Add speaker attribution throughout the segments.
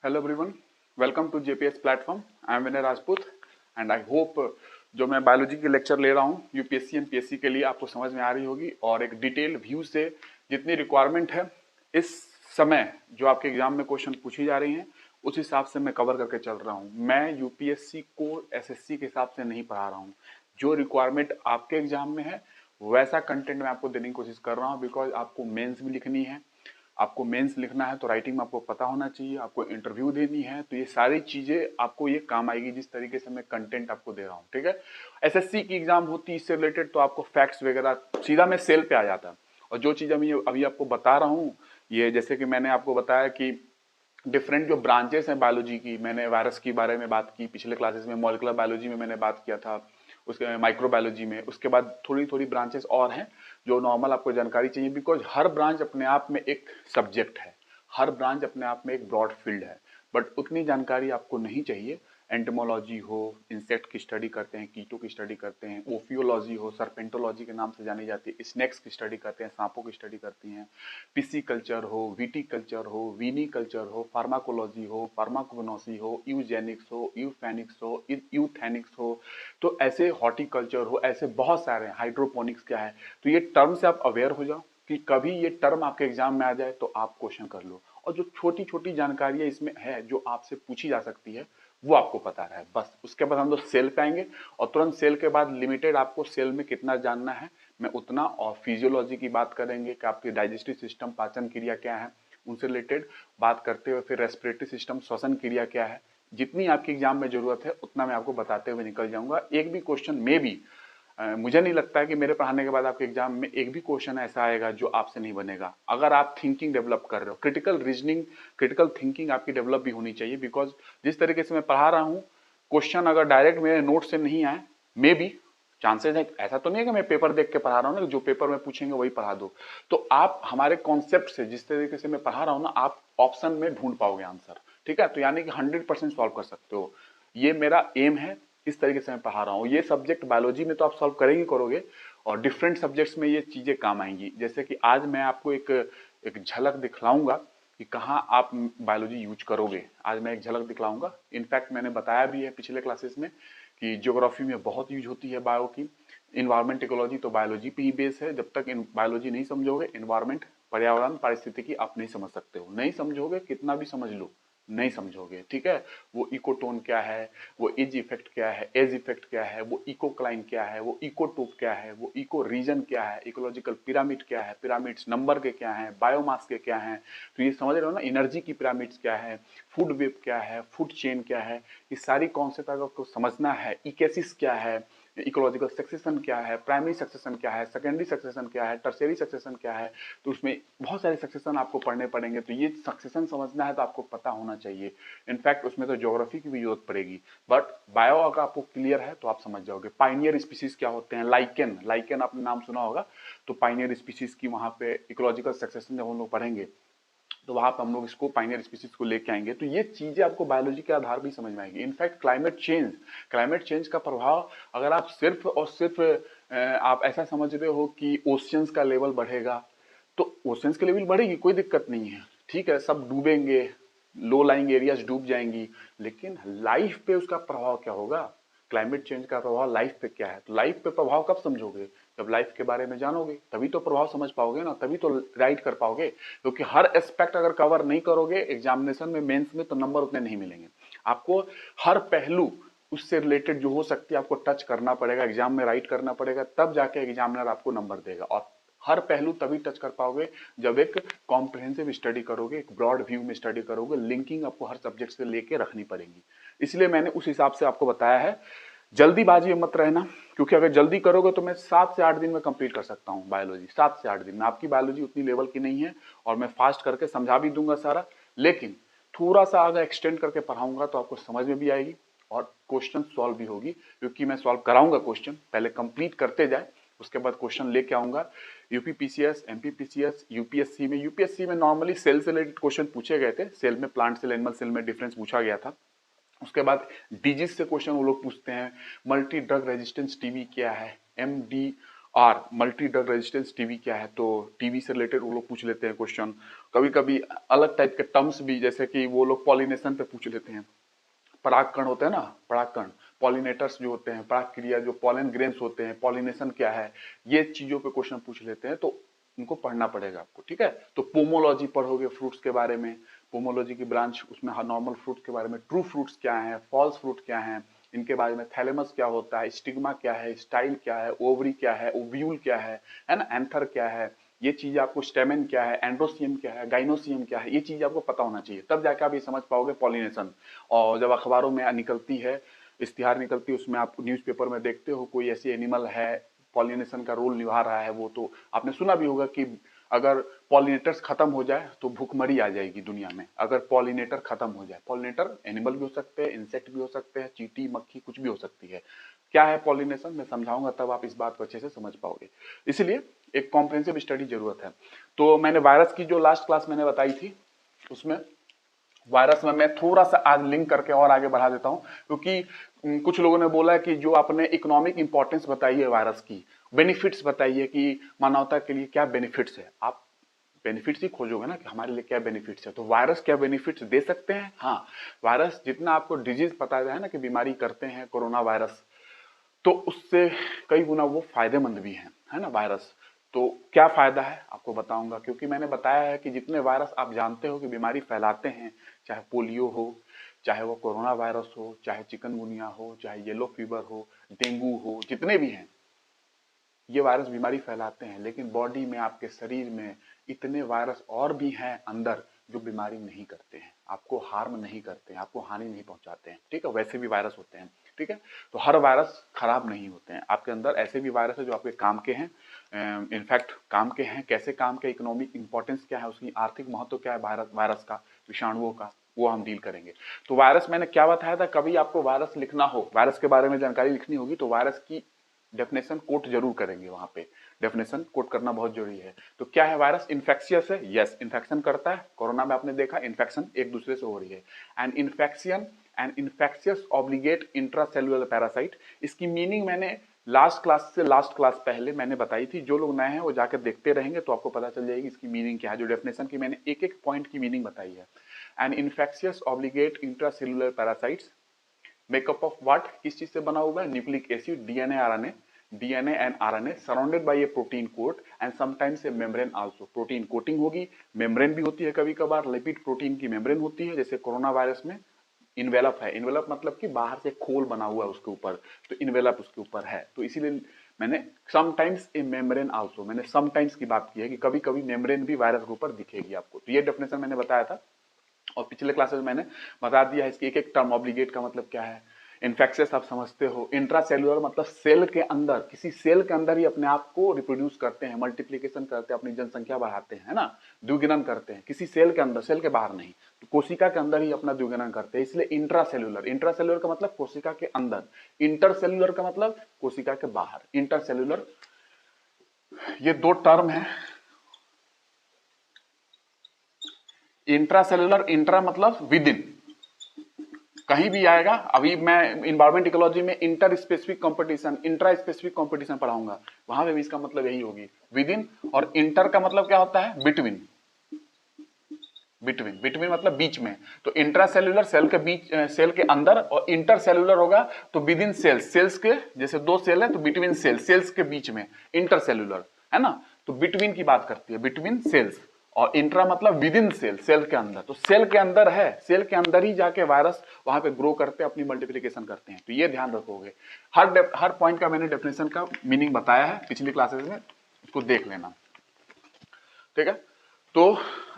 Speaker 1: Hello everyone, welcome to JPS platform. I am Vinay Rajput and I hope जो मैं biology के lecture ले रहा हूँ यूपीएससी एमपीएससी के लिए आपको समझ में आ रही होगी और एक डिटेल व्यू से जितनी रिक्वायरमेंट है इस समय जो आपके एग्जाम में क्वेश्चन पूछी जा रही हैं उस हिसाब से मैं कवर करके चल रहा हूँ। मैं यूपीएससी को एसएससी के हिसाब से नहीं पढ़ा रहा हूँ। जो रिक्वायरमेंट आपके एग्जाम में है वैसा कंटेंट मैं आपको देने की कोशिश कर रहा हूँ, बिकॉज आपको मेंस भी लिखनी है। आपको मेंस लिखना है तो राइटिंग में आपको पता होना चाहिए, आपको इंटरव्यू देनी है तो ये सारी चीजें आपको ये काम आएगी जिस तरीके से मैं कंटेंट आपको दे रहा हूँ। ठीक है, एसएससी की एग्जाम होती है इससे रिलेटेड तो आपको फैक्ट्स वगैरह सीधा मैं सेल पे आ जाता। और जो चीज अभी आपको बता रहा हूँ, ये जैसे कि मैंने आपको बताया कि डिफरेंट जो ब्रांचेस हैं बायोलॉजी की, मैंने वायरस के बारे में बात की पिछले क्लासेस में, मॉलिकुलर बायोलॉजी में मैंने बात किया था, उसके माइक्रोबायोलॉजी में। उसके बाद थोड़ी थोड़ी ब्रांचेस और हैं जो नॉर्मल आपको जानकारी चाहिए, बिकॉज हर ब्रांच अपने आप में एक सब्जेक्ट है, हर ब्रांच अपने आप में एक ब्रॉड फील्ड है, बट उतनी जानकारी आपको नहीं चाहिए। एंटोमोलॉजी हो, इंसेक्ट की स्टडी करते हैं, कीटो की स्टडी करते हैं, ओफियोलॉजी हो, सर्पेंटोलॉजी के नाम से जानी जाती है, स्नेक्स की स्टडी करते हैं, सांपों की स्टडी करती हैं, पिसी कल्चर हो, वीटी कल्चर हो, वीनी कल्चर हो, फार्माकोलॉजी हो, फार्माकोग्नोसी हो, यूजेनिक्स हो, यूफेनिक्स हो, यूथेनिक्स हो, तो ऐसे हॉर्टिकल्चर हो, ऐसे बहुत सारे हैं। हाइड्रोपोनिक्स क्या है, तो ये टर्म से आप अवेयर हो जाओ कि कभी ये टर्म आपके एग्जाम में आ जाए तो आप क्वेश्चन कर लो। और जो छोटी छोटी जानकारियां इसमें है जो आपसे पूछी जा सकती है वो आपको पता रहे बस। उसके बाद हम लोग सेल पे आएंगे और तुरंत सेल के बाद लिमिटेड आपको सेल में कितना जानना है मैं उतना, और फिजियोलॉजी की बात करेंगे कि आपकी डाइजेस्टिव सिस्टम, पाचन क्रिया क्या है, उनसे रिलेटेड बात करते हुए फिर रेस्पिरेटरी सिस्टम, श्वसन क्रिया क्या है, जितनी आपकी एग्जाम में जरूरत है उतना मैं आपको बताते हुए निकल जाऊंगा। एक भी क्वेश्चन में भी मुझे नहीं लगता है कि मेरे पढ़ाने के बाद आपके एग्जाम में एक भी क्वेश्चन ऐसा आएगा जो आपसे नहीं बनेगा। अगर आप थिंकिंग डेवलप कर रहे हो, क्रिटिकल रीजनिंग, क्रिटिकल थिंकिंग आपकी डेवलप भी होनी चाहिए, बिकॉज जिस तरीके से मैं पढ़ा रहा हूँ क्वेश्चन अगर डायरेक्ट मेरे नोट से नहीं आए, मे बी चांसेस है, ऐसा तो नहीं है कि मैं पेपर देख के पढ़ा रहा हूँ ना, जो पेपर में पूछेंगे वही पढ़ा दो। तो आप हमारे कॉन्सेप्ट से, जिस तरीके से मैं पढ़ा रहा हूँ ना, आप ऑप्शन में ढूंढ पाओगे आंसर। ठीक है, तो यानी कि 100% सॉल्व कर सकते हो, ये मेरा एम है। इस तरीके से मैं पढ़ा रहा हूँ। ये सब्जेक्ट बायोलॉजी में तो आप सॉल्व करेंगे करोगे, और डिफरेंट सब्जेक्ट्स में ये चीजें काम आएंगी। जैसे कि आज मैं आपको एक एक झलक दिखलाऊंगा कि कहाँ आप बायोलॉजी यूज करोगे। आज मैं एक झलक दिखलाऊंगा। इनफैक्ट मैंने बताया भी है पिछले क्लासेस में कि ज्योग्राफी में बहुत यूज होती है बायो की। इन्वायरमेंट इकोलॉजी तो बायोलॉजी पे ही बेस है। जब तक बायोलॉजी नहीं समझोगे, इन्वायरमेंट, पर्यावरण, पारिस्थितिकी, आप नहीं समझ सकते हो। नहीं समझोगे, कितना भी समझ लो नहीं समझोगे। ठीक है, वो इकोटोन क्या है, वो इज इफेक्ट क्या है, एज इफेक्ट क्या है, वो इकोक्लाइन क्या है, वो इकोटोप क्या है, वो इको रीजन क्या है, इकोलॉजिकल पिरामिड क्या है, पिरामिड्स नंबर के क्या है, बायोमास के क्या है, तो ये समझ रहे हो ना, एनर्जी की पिरामिड्स क्या है, फूड वेब क्या है, फूड चेन क्या है, ये सारी कॉन्सेप्ट अगर आपको समझना है, इकेसिस क्या है, इकोलॉजिकल सक्सेशन क्या है, प्राइमरी सक्सेशन क्या है, सेकेंडरी सक्सेशन क्या है, टर्शियरी सक्सेशन क्या है, तो उसमें बहुत सारे सक्सेशन आपको पढ़ने पड़ेंगे। तो ये सक्सेशन समझना है तो आपको पता होना चाहिए। इनफैक्ट उसमें तो ज्योग्राफी की भी जरूरत पड़ेगी, बट बायो अगर आपको क्लियर है तो आप समझ जाओगे। पाइनियर स्पीसीज क्या होते हैं, लाइकेन, लाइकेन आपने नाम सुना होगा, तो पाइनियर स्पीसीज की वहां पे इकोलॉजिकल सक्सेशन जब हम लोग पढ़ेंगे तो वहां पर हम लोग इसको पाइनियर स्पीसीज को लेके आएंगे। तो ये चीजें आपको बायोलॉजी के आधार भी समझ में आएंगी। इनफैक्ट क्लाइमेट चेंज का प्रभाव, अगर आप सिर्फ और सिर्फ आप ऐसा समझ रहे हो कि ओशियंस का लेवल बढ़ेगा, तो ओशियंस की लेवल बढ़ेगी, कोई दिक्कत नहीं है। ठीक है, सब डूबेंगे, लो लाइंग एरियाज डूब जाएंगी, लेकिन लाइफ पे उसका प्रभाव क्या होगा, क्लाइमेट चेंज का प्रभाव लाइफ पे क्या है। तो लाइफ पे प्रभाव कब समझोगे, जब लाइफ के बारे में जानोगे, तभी तो प्रभाव समझ पाओगे ना, तभी तो राइट कर पाओगे। क्योंकि हर एस्पेक्ट अगर कवर नहीं करोगे एग्जामिनेशन में, मेंस में, तो नंबर उतने नहीं मिलेंगे आपको। हर पहलू उससे रिलेटेड जो हो सकती है आपको टच करना पड़ेगा, एग्जाम में राइट करना पड़ेगा, तब जाके एग्जामिनर आपको नंबर देगा। और हर पहलू तभी टच कर पाओगे जब एक कॉम्प्रिहेंसिव स्टडी करोगे, एक ब्रॉड व्यू में स्टडी करोगे। लिंकिंग आपको हर सब्जेक्ट से लेके रखनी पड़ेगी, इसलिए मैंने उस हिसाब से आपको बताया है। जल्दीबाजी में मत रहना, क्योंकि अगर जल्दी करोगे तो मैं 7 से 8 दिन में कंप्लीट कर सकता हूँ बायोलॉजी। 7 से 8 दिन में आपकी बायोलॉजी उतनी लेवल की नहीं है, और मैं फास्ट करके समझा भी दूंगा सारा, लेकिन थोड़ा सा अगर एक्सटेंड करके पढ़ाऊंगा तो आपको समझ में भी आएगी और क्वेश्चन सॉल्व भी होगी। क्योंकि मैं सॉल्व कराऊंगा क्वेश्चन, पहले कंप्लीट करते जाए, उसके बाद क्वेश्चन लेके आऊंगा। यूपीपीसीएस, एमपीपीसीएस, यूपीएससी में नॉर्मली सेल से रिलेटेड क्वेश्चन पूछे गए थे। सेल में, प्लांट सेल, एनिमल सेल में डिफरेंस पूछा गया था। उसके बाद डिजीज से क्वेश्चन वो लोग पूछते हैं। मल्टी ड्रग रेजिस्टेंस टीबी क्या है, एमडी और मल्टी ड्रग रेजिस्टेंस टीबी क्या है, तो टीबी से रिलेटेड वो लोग पूछ लेते हैं क्वेश्चन। कभी कभी अलग टाइप के टर्म्स भी, जैसे कि वो लोग पॉलिनेशन पे पूछ लेते हैं। परागकण होते हैं ना, परागकण, पॉलिनेटर्स जो होते हैं, पराग क्रिया, जो पॉलन ग्रेन्स होते हैं, पॉलिनेशन क्या है, ये चीजों पे क्वेश्चन पूछ लेते हैं, तो इनको पढ़ना पड़ेगा आपको, ठीक है। तो पोमोलॉजी पढ़ोगे फ्रूट्स के बारे में, पोमोलॉजी की ब्रांच, उसमें नॉर्मल फ्रूट्स के बारे में, ट्रू फ्रूट्स क्या है, फॉल्स फ्रूट क्या है, इनके बारे में, थैलेमस क्या होता है, स्टिग्मा क्या है, स्टाइल क्या है, ओवरी क्या है, ओव्यूल क्या है ना, एंथर क्या है, ये चीज आपको, स्टेमेन क्या है, एंड्रोसियम क्या है, गाइनोसियम क्या है, ये चीज आपको पता होना चाहिए, तब जाके आप ये समझ पाओगे पॉलिनेशन। और जब अखबारों में निकलती है, इश्तिहार निकलती है, उसमें आप न्यूज़पेपर में देखते हो कोई ऐसी एनिमल है पॉलिनेशन का रोल निभा रहा है, वो तो आपने सुना भी होगा कि अगर पॉलिनेटर्स खत्म हो जाए तो भूखमरी आ जाएगी दुनिया में। अगर पॉलिनेटर खत्म हो जाए, पॉलिनेटर एनिमल भी हो सकते हैं, इंसेक्ट भी हो सकते हैं, चींटी मक्खी कुछ भी हो सकती है। क्या है पॉलिनेशन, मैं समझाऊंगा, तब आप इस बात को अच्छे से समझ पाओगे। इसलिए एक कॉम्प्रिहेंसिव स्टडी जरूरत है। तो मैंने वायरस की जो लास्ट क्लास मैंने बताई थी, उसमें वायरस में मैं थोड़ा सा आज लिंक करके और आगे बढ़ा देता हूं, क्योंकि कुछ लोगों ने बोला कि जो आपने इकोनॉमिक इंपॉर्टेंस बताई है वायरस की, बेनिफिट्स बताइए कि मानवता के लिए क्या बेनिफिट्स है, आप बेनिफिट्स ही खोजोगे ना कि हमारे लिए क्या बेनिफिट्स है। तो वायरस क्या बेनिफिट्स दे सकते हैं? हाँ, वायरस जितना आपको डिजीज पता है ना कि बीमारी करते हैं कोरोना वायरस, तो उससे कई गुना वो फायदेमंद भी है ना वायरस। तो क्या फायदा है आपको बताऊंगा, क्योंकि मैंने बताया है कि जितने वायरस आप जानते हो कि बीमारी फैलाते हैं, चाहे पोलियो हो, चाहे वो कोरोना वायरस हो, चाहे चिकनगुनिया हो, चाहे येलो फीवर हो, डेंगू हो, जितने भी हैं ये वायरस बीमारी फैलाते हैं, लेकिन बॉडी में, आपके शरीर में इतने वायरस और भी हैं अंदर जो बीमारी नहीं करते हैं, आपको हार्म नहीं करते हैं, आपको हानि नहीं पहुंचाते हैं, ठीक है। वैसे भी वायरस होते हैं, ठीक है। तो हर वायरस खराब नहीं होते हैं, आपके अंदर ऐसे भी वायरस है जो आपके काम के हैं, इनफैक्ट काम के हैं। कैसे काम के, इकोनॉमिक इंपॉर्टेंस क्या है उसकी, आर्थिक महत्व क्या है वायरस का, विषाणुओं का, वो हम डील करेंगे। तो वायरस मैंने क्या बताया था, कभी आपको वायरस लिखना हो, वायरस के बारे में जानकारी लिखनी होगी, तो वायरस की डेफिनेशन कोट जरूर करेंगे, वहां पे डेफिनेशन कोट करना बहुत जरूरी है। तो क्या है वायरस, इन्फेक्शियस है, यस इन्फेक्शन करता है। कोरोना में आपने देखा इन्फेक्शन एक दूसरे से हो रही है। And infection and infectious obligate intracellular parasite, इसकी मीनिंग मैंने लास्ट क्लास पहले मैंने बताई थी। जो लोग नए हैं वो जाकर देखते रहेंगे तो आपको पता चल जाएगी इसकी मीनिंग क्या है। जो डेफिनेशन की मैंने एक एक पॉइंट की मीनिंग बताई है। And infectious obligate intracellular parasites makeup of what, किस चीज से बना हुआ है, nucleic acid, DNA and RNA surrounded by a protein coat and sometimes a membrane also. Protein coating होगी, मेम्ब्रेन भी होती है कभी कभार, लिपिड प्रोटीन की मेम्ब्रेन होती है, जैसे कोरोना वायरस में इन्वेलप है। इन्वेलप मतलब कि बाहर से खोल बना हुआ है उसके ऊपर, तो इन्वेलप उसके ऊपर है, तो इसीलिए मैंने समटाइम्स ए मेम्ब्रेन आल्सो, मैंने समटाइम्स की बात की है कि कभी कभी मेम्ब्रेन भी वायरस के ऊपर दिखेगी आपको। तो ये डेफिनेशन मैंने बताया था, और पिछले क्लासेस में मैंने बता दिया है इसकी एक एक टर्म। ऑब्लिगेट का मतलब क्या है, इन्फेक्शियस आप समझते हो, इंट्रासेलुलर मतलब सेल के अंदर, किसी सेल के अंदर ही अपने आप को रिप्रोड्यूस करते हैं, मल्टीप्लीकेशन करते हैं, अपनी जनसंख्या बढ़ाते हैं, है ना, द्विगुणन करते हैं किसी सेल के अंदर, सेल के बाहर नहीं, तो कोशिका के अंदर ही अपना द्विगुणन करते हैं, इसलिए इंट्रासेलुलर। इंट्रासेलुलर का मतलब कोशिका के अंदर, इंटरसेलुलर का मतलब कोशिका के बाहर, इंटरसेलुलर। ये दो टर्म है। इंट्रासेलुलर, इंट्रा मतलब विद इन, कहीं भी आएगा। अभी मैं इन्वायरमेंट इकोलॉजी में inter specific competition, intra specific competition पढ़ाऊंगा, वहां पे भी इसका मतलब यही होगी, विद इन। और इंटर का मतलब क्या होता है, बिटवीन, बिटवीन, बिटवीन मतलब बीच में। तो इंट्रासेलुलर सेल के बीच, सेल के अंदर, और इंटरसेलुलर होगा तो विद इन सेल्स, सेल्स के जैसे दो सेल है तो बिटवीन सेल्स, सेल्स के बीच में इंटरसेलुलर, है ना। तो बिटवीन की बात करती है, बिटवीन सेल्स। और इंट्रा मतलब विद इन सेल, सेल के अंदर, तो सेल के अंदर है, सेल के अंदर ही जाके वायरस वहां पे ग्रो करते हैं, अपनी मल्टीप्लिकेशन करते हैं। तो ये ध्यान रखोगे, हर पॉइंट का मैंने डेफिनेशन का मीनिंग बताया है पिछली क्लासेस में, उसको देख लेना, ठीक है। तो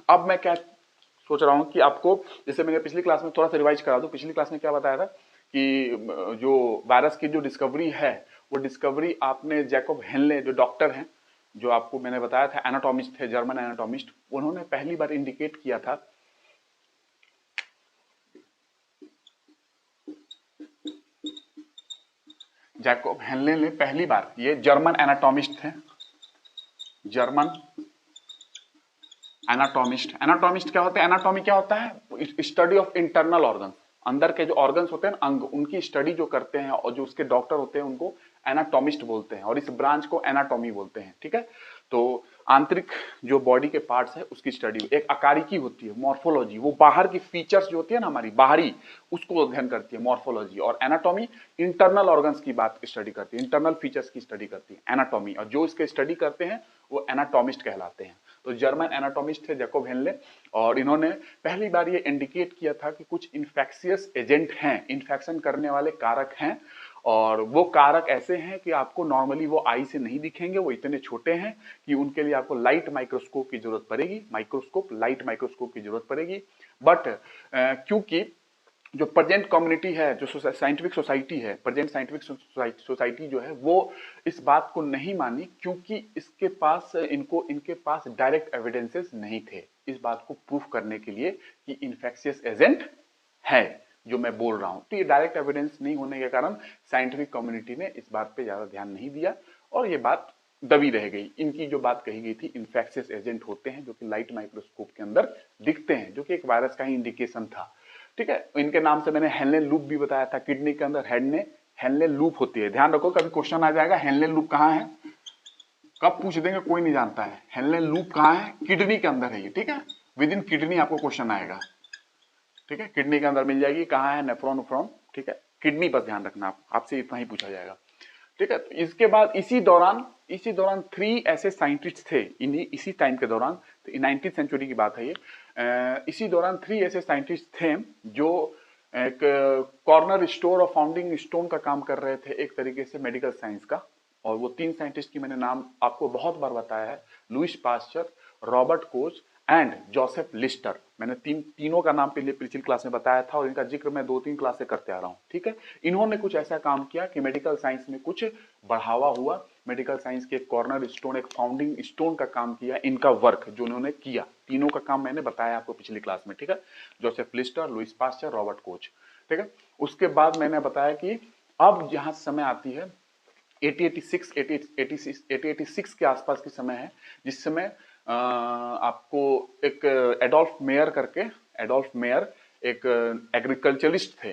Speaker 1: अब मैं क्या सोच रहा हूं कि आपको, जैसे मैंने पिछली क्लास में थोड़ा सा रिवाइज करा दूं। पिछली क्लास में क्या बताया था कि जो वायरस की जो डिस्कवरी है, वो डिस्कवरी आपने जैकब हेनले, जो डॉक्टर हैं, जो आपको मैंने बताया था, एनाटॉमिस्ट थे, जर्मन एनाटॉमिस्ट, उन्होंने पहली बार इंडिकेट किया था। जैकब हेनले ने पहली बार, ये जर्मन एनाटॉमिस्ट थे, जर्मन एनाटॉमिस्ट। एनाटॉमिस्ट क्या होता है, एनाटॉमी क्या होता है, स्टडी ऑफ इंटरनल ऑर्गन। अंदर के जो ऑर्गन्स होते हैं अंग, उनकी स्टडी जो करते हैं और जो उसके डॉक्टर होते हैं उनको एनाटॉमिस्ट बोलते हैं, और इस ब्रांच को एनाटॉमी बोलते हैं। ठीक है, तो आंतरिक जो बॉडी के पार्ट्स है उसकी स्टडी। एक अकारिकी होती है मॉर्फोलॉजी, वो बाहर की फीचर्स जो होती है ना हमारी बाहरी, उसको अध्ययन करती है मॉर्फोलॉजी। और एनाटॉमी इंटरनल ऑर्गन्स की बात स्टडी करती है, इंटरनल फीचर्स की स्टडी करती है एनाटॉमी, और जो इसके स्टडी करते हैं वो एनाटॉमिस्ट कहलाते हैं। तो जर्मन एनाटॉमिस्ट थे जैकोब हेनले, और इन्होंने पहली बार ये इंडिकेट किया था कि कुछ इन्फेक्शियस एजेंट हैं, इन्फेक्शन करने वाले कारक हैं, और वो कारक ऐसे हैं कि आपको नॉर्मली वो आई से नहीं दिखेंगे, वो इतने छोटे हैं कि उनके लिए आपको लाइट माइक्रोस्कोप की जरूरत पड़ेगी, माइक्रोस्कोप, लाइट माइक्रोस्कोप की जरूरत पड़ेगी। बट क्योंकि जो प्रेजेंट कम्युनिटी है, जो साइंटिफिक सोसाइटी है, प्रेजेंट साइंटिफिक सोसाइटी जो है वो इस बात को नहीं मानी, क्योंकि इनके पास डायरेक्ट एविडेंसेस नहीं थे इस बात को प्रूफ करने के लिए कि इन्फेक्शियस एजेंट है जो मैं बोल रहा हूं। तो ये डायरेक्ट एविडेंस नहीं होने के कारण साइंटिफिक कम्युनिटी ने इस बात पे ज्यादा ध्यान नहीं दिया, और ये बात दबी रह गई। इनकी जो बात कही गई थी इन्फेक्शियस एजेंट होते हैं जो कि लाइट माइक्रोस्कोप के अंदर दिखते हैं, जो कि एक वायरस का ही इंडिकेशन था। ठीक है, इनके नाम से मैंने हेनले लूप भी बताया था, किडनी के अंदर हेनले लूप होती है। ध्यान रखो, कभी क्वेश्चन आ जाएगा हेनले लूप कहाँ है, कब पूछ देंगे कोई नहीं जानता है। हेनले लूप कहाँ है, किडनी के अंदर है ये। ठीक है, विद इन किडनी आपको क्वेश्चन आएगा। ठीक है, किडनी के अंदर मिल जाएगी, कहाँ है, नेफ्रॉन उफ्रॉन। ठीक है, किडनी पर ध्यान रखना, आपसे इतना ही पूछा जाएगा। ठीक है, तो इसके बाद इसी दौरान 3 ऐसे साइंटिस्ट थे इसी टाइम के दौरान, तो 19वीं सेंचुरी की बात है ये। इसी दौरान 3 ऐसे साइंटिस्ट थे जो एक कॉर्नर स्टोर और फाउंडिंग स्टोन का काम कर रहे थे एक तरीके से मेडिकल साइंस का। और वो 3 साइंटिस्ट की मैंने नाम आपको बहुत बार बताया है, Lewis pasture, Robert Koch and Joseph Lister. मैंने तीनों का नाम पिछली क्लास में बताया था, और इनका जिक्र मैं 2-3 क्लास से करते आ रहा हूँ। ठीक है, इन्होंने कुछ ऐसा काम किया कि मेडिकल साइंस में कुछ बढ़ावा हुआ, मेडिकल साइंस के कॉर्नर स्टोन, एक फाउंडिंग स्टोन का काम किया इनका वर्क जो उन्होंने किया। तीनों का काम मैंने बताया आपको पिछली क्लास में। ठीक है, Joseph Lister, Lewis pasture, Robert Koch. ठीक है, उसके बाद मैंने बताया कि अब जहां समय आती है 1886 के आसपास की समय है, जिस समय आपको एक एडोल्फ मेयर एक एग्रीकल्चरिस्ट थे,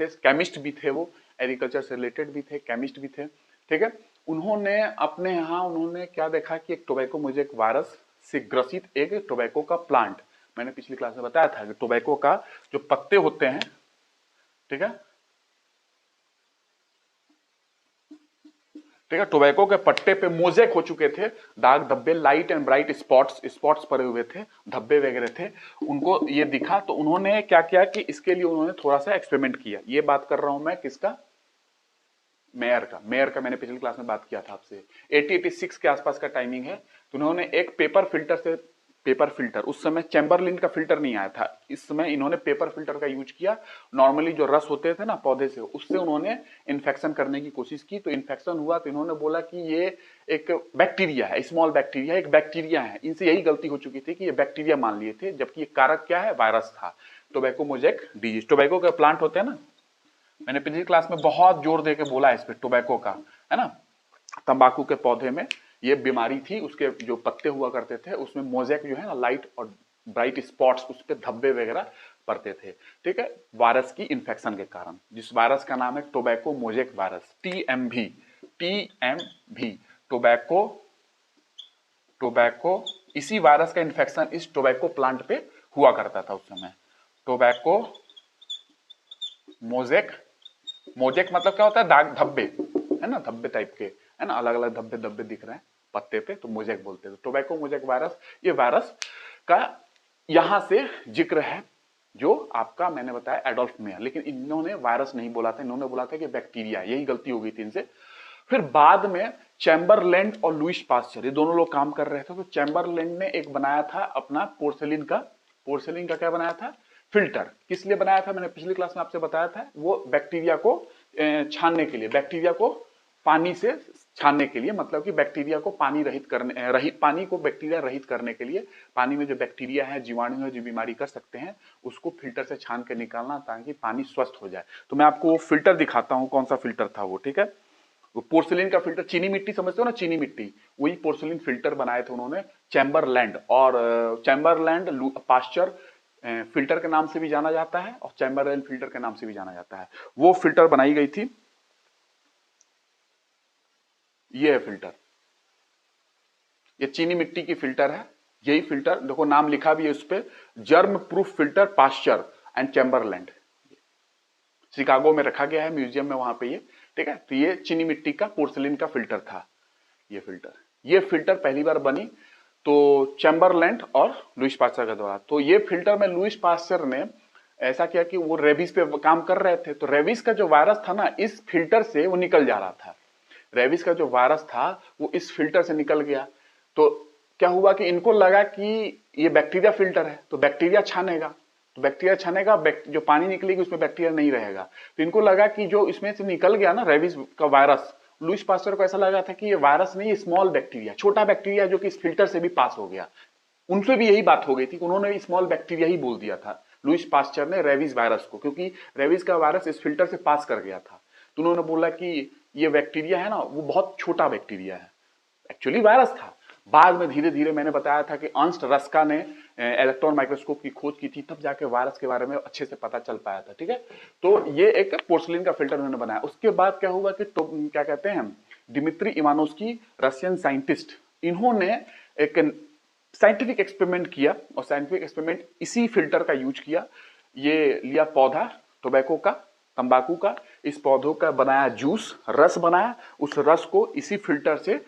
Speaker 1: केमिस्ट भी थे, वो एग्रीकल्चर से रिलेटेड भी थे, केमिस्ट भी थे। ठीक है, उन्होंने क्या देखा कि एक टोबैको मोज़ेक वायरस से ग्रसित एक टोबैको का प्लांट, मैंने पिछली क्लास में बताया था कि टोबैको का जो पत्ते होते हैं, ठीक है, टोबैको के पट्टे पे मोजेक हो चुके थे, दाग धब्बे, लाइट एंड ब्राइट स्पॉट्स पड़े हुए थे, धब्बे वगैरह थे, उनको ये दिखा। तो उन्होंने क्या किया कि इसके लिए उन्होंने थोड़ा सा एक्सपेरिमेंट किया। ये बात कर रहा हूं मैं किसका, मेयर का मैंने पिछली क्लास में बात किया था आपसे। 1886 के आसपास का टाइमिंग है। तो उन्होंने एक पेपर फिल्टर, उस समय चैम्बरलिन का फिल्टर नहीं आया था, इस समय इन्होंने पेपर फिल्टर का यूज किया। नॉर्मली जो रस होते थे ना पौधे से, उससे उन्होंने इन्फेक्शन करने की कोशिश की। तो इन्फेक्शन हुआ, तो इन्होंने बोला कि ये एक बैक्टीरिया है, स्मॉल बैक्टीरिया, एक बैक्टीरिया है। इनसे यही गलती हो चुकी थी कि ये बैक्टीरिया मान लिए थे, जबकि ये कारक क्या है, वायरस था, टोबैको मोज़ेक डिजीज। टोबैको के प्लांट होते हैं ना, मैंने पिछली क्लास में बहुत जोर दे के बोला इस पे, टोबैको का, है ना, तंबाकू के पौधे में ये बीमारी थी, उसके जो पत्ते हुआ करते थे उसमें मोज़ेक जो है ना, लाइट और ब्राइट स्पॉट्स, उस पे धब्बे वगैरह पड़ते थे। ठीक है, वायरस की इंफेक्शन के कारण, जिस वायरस का नाम है tobacco mosaic virus, TMV, tobacco, इसी वायरस का इंफेक्शन इस टोबैको प्लांट पे हुआ करता था उस समय। टोबैको मोज़ेक मतलब क्या होता है, दाग धब्बे, है ना, धब्बे टाइप के, है ना, अलग अलग धब्बे धब्बे दिख रहे हैं पत्ते पे, तो मोज़ेक बोलते हैं। टोबैको मोज़ेक वायरस, ये वायरस का यहां से जिक्र है, जो आपका मैंने बताया एडोल्फ मेयर। लेकिन इन्होंने वायरस नहीं बोला था, इन्होंने बोला था कि बैक्टीरिया, यही गलती हो गई थी इनसे। फिर बाद में चैम्बरलैंड और लुईस पास्चर, ये दोनों लोग काम कर रहे थे। तो चैम्बरलैंड ने एक बनाया था अपना पोर्सिलिन का क्या बनाया था, फिल्टर। किस लिए बनाया था, मैंने पिछली क्लास में आपसे बताया था, वो बैक्टीरिया को छानने के लिए, बैक्टीरिया को पानी से छानने के लिए, मतलब कि बैक्टीरिया को पानी को बैक्टीरिया रहित करने के लिए, पानी में जो बैक्टीरिया है, जीवाणु है, जो बीमारी कर सकते हैं, उसको फिल्टर से छान के निकालना, ताकि पानी स्वस्थ हो जाए। तो मैं आपको वो फिल्टर दिखाता हूं, कौन सा फिल्टर था वो। ठीक है, वो पोर्सिलिन का फिल्टर, चीनी मिट्टी समझते हो ना, चीनी मिट्टी, वही पोर्सिलिन फिल्टर बनाए थे उन्होंने, चैम्बरलैंड पास्चर फिल्टर के नाम से भी जाना जाता है और चैम्बरलेन फिल्टर के नाम से भी जाना जाता है। वो फिल्टर बनाई गई थी, ये है फिल्टर, ये चीनी मिट्टी की फिल्टर है। यही फिल्टर देखो नाम लिखा भी है उस पर, germ proof filter Pasteur and Chamberland, Chicago में रखा गया है म्यूजियम में वहां पे ये, ठीक है। तो ये चीनी मिट्टी का पोर्सिलिन का फिल्टर था ये फिल्टर पहली बार बनी तो चैम्बरलैंड और लुईस पास्चर के द्वारा। तो ये फिल्टर में लुईस पास्चर ने ऐसा किया कि वो रेबीज पे काम कर रहे थे, तो रेबीज का जो वायरस था ना इस फिल्टर से वो निकल जा रहा था। रेबीज का जो वायरस था वो इस फिल्टर से निकल गया। तो क्या हुआ कि इनको लगा कि ये बैक्टीरिया फिल्टर है तो बैक्टीरिया छानेगा, तो बैक्टीरिया छानेगा, जो पानी निकलेगी उसमें बैक्टीरिया नहीं रहेगा। तो इनको लगा कि जो इसमें से निकल गया ना रेबीज का वायरस, लुईस पास्चर को ऐसा लगा था कि ये वायरस नहीं, स्मॉल बैक्टीरिया, छोटा बैक्टीरिया जो कि इस फिल्टर से भी पास हो गया। उनसे भी यही बात हो गई थी, उन्होंने स्मॉल बैक्टीरिया ही बोल दिया था लुईस पास्चर ने रेबीज वायरस को, क्योंकि रेबीज का वायरस इस फिल्टर से पास कर गया था। तो उन्होंने बोला कि ये बैक्टीरिया है ना वो बहुत छोटा बैक्टीरिया है, एक्चुअली वायरस था। बाद में धीरे धीरे मैंने बताया था कि अर्नस्ट रस्का ने इलेक्ट्रॉन माइक्रोस्कोप की खोज की थी, तब जाके वायरस के बारे में अच्छे से पता चल पाया था, ठीक है। तो ये एक पोर्सिलिन का फिल्टर उन्होंने बनाया। उसके बाद क्या हुआ कि तो क्या कहते हैं दिमित्री इवानोस्की, रशियन साइंटिस्ट, इन्होंने एक साइंटिफिक एक्सपेरिमेंट किया और साइंटिफिक एक्सपेरिमेंट इसी फिल्टर का यूज किया। ये लिया पौधा टोबैको का, तंबाकू का, इस पौधों का बनाया जूस, रस बनाया, उस रस को इसी फिल्टर से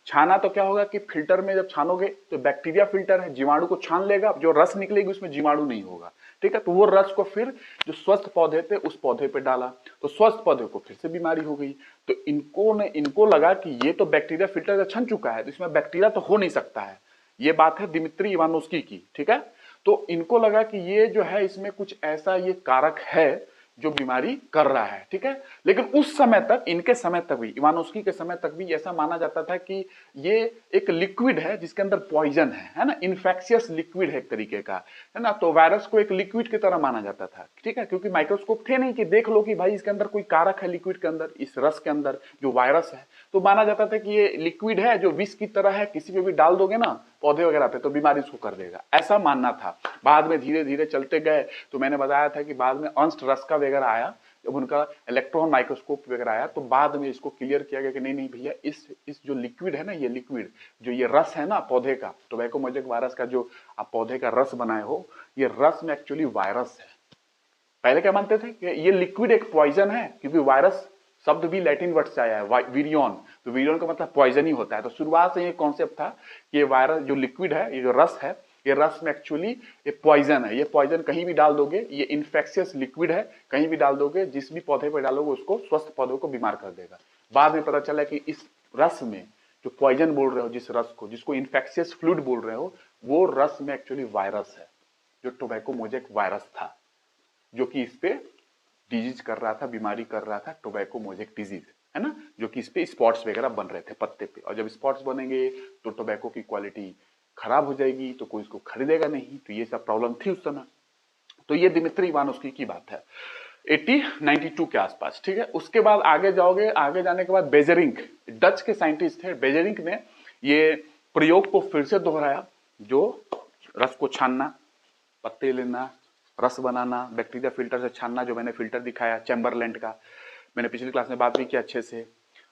Speaker 1: छाना तो क्या होगा कि फिल्टर में जब छानोगे तो बैक्टीरिया फिल्टर है, जीवाणु को छान लेगा, जो रस निकलेगी उसमें जीवाणु नहीं होगा, ठीक है। तो वो रस को फिर जो स्वस्थ पौधे थे उस पौधे पे डाला, तो स्वस्थ पौधे को फिर से बीमारी हो गई। तो इनको लगा कि ये तो बैक्टीरिया फिल्टर छन चुका है तो इसमें बैक्टीरिया तो हो नहीं सकता है। ये बात है दिमित्री इवानोस्की की, ठीक है। तो इनको लगा कि ये जो है इसमें कुछ ऐसा ये कारक है जो बीमारी कर रहा है, ठीक है। लेकिन उस समय तक, इनके समय तक भी, इवानोस्की के समय तक भी ऐसा माना जाता था कि ये एक लिक्विड है जिसके अंदर पॉइजन है ना, इन्फेक्शियस लिक्विड है एक तरीके का, है ना। तो वायरस को एक लिक्विड की तरह माना जाता था, ठीक है, क्योंकि माइक्रोस्कोप थे नहीं कि देख लो कि भाई इसके अंदर कोई कारक है लिक्विड के अंदर, इस रस के अंदर जो वायरस है। तो माना जाता था कि ये लिक्विड है जो विष की तरह है, किसी पे भी डाल दोगे ना पौधे वगैरह पे तो बीमारी उसको कर देगा, ऐसा मानना था। बाद में धीरे धीरे चलते गए तो मैंने बताया था कि बाद में अर्नस्ट रस्का वगैरह आया, जब उनका इलेक्ट्रॉन माइक्रोस्कोप वगैरह आया तो बाद में इसको क्लियर किया गया कि नहीं नहीं भैया, इस जो लिक्विड है ना, ये लिक्विड जो ये रस है ना पौधे का, टोबैको मोजेक वायरस का जो आप पौधे का रस बनाए हो, ये रस में एक्चुअली वायरस है। पहले क्या मानते थे कि ये लिक्विड एक पॉइजन है, क्योंकि वायरस शब्द भी लैटिन वर्ड से आया है वीरियन, तो वीरियन का मतलब पॉइजन ही होता है। तो शुरुआत से ये कॉन्सेप्ट था कि ये वायरस जो लिक्विड है, ये जो रस है, ये रस में एक्चुअली ये पॉइजन है। ये पॉइजन कहीं भी डाल दोगे, ये इन्फेक्शियस लिक्विड है, कहीं भी डाल दोगे, जिस भी पौधे पर डालोगे उसको, स्वस्थ पौधों को बीमार कर देगा। बाद में पता चला कि इस रस में जो पॉइजन बोल रहे हो, जिस रस को, जिसको इन्फेक्शियस फ्लूइड बोल रहे हो, वो रस में एक्चुअली वायरस है, जो टोबैको मोजेक वायरस था, जो कि इस पे डिजीज कर रहा था, बीमारी कर रहा था, टोबैको मोजेक डिजीज, है ना, जो कि इस पे स्पॉट्स वगैरह बन रहे थे पत्ते पे। और जब स्पॉट्स बनेंगे तो टोबैको की क्वालिटी खराब हो जाएगी, तो कोई इसको खरीदेगा नहीं। तो ये सब प्रॉब्लम थी उस समय। तो ये दिमित्री इवानोस्की की बात है 1892 के आसपास, ठीक है। उसके बाद आगे जाओगे, आगे जाने के बाद बेजरिंक, डच के साइंटिस्ट थे, बेजरिंक ने ये प्रयोग को फिर से दोहराया, जो रस को छानना, पत्ते लेना, रस बनाना, बैक्टीरिया फिल्टर से छानना, जो मैंने फिल्टर दिखाया चैम्बरलैंड का, मैंने पिछली क्लास में बात भी किया अच्छे से।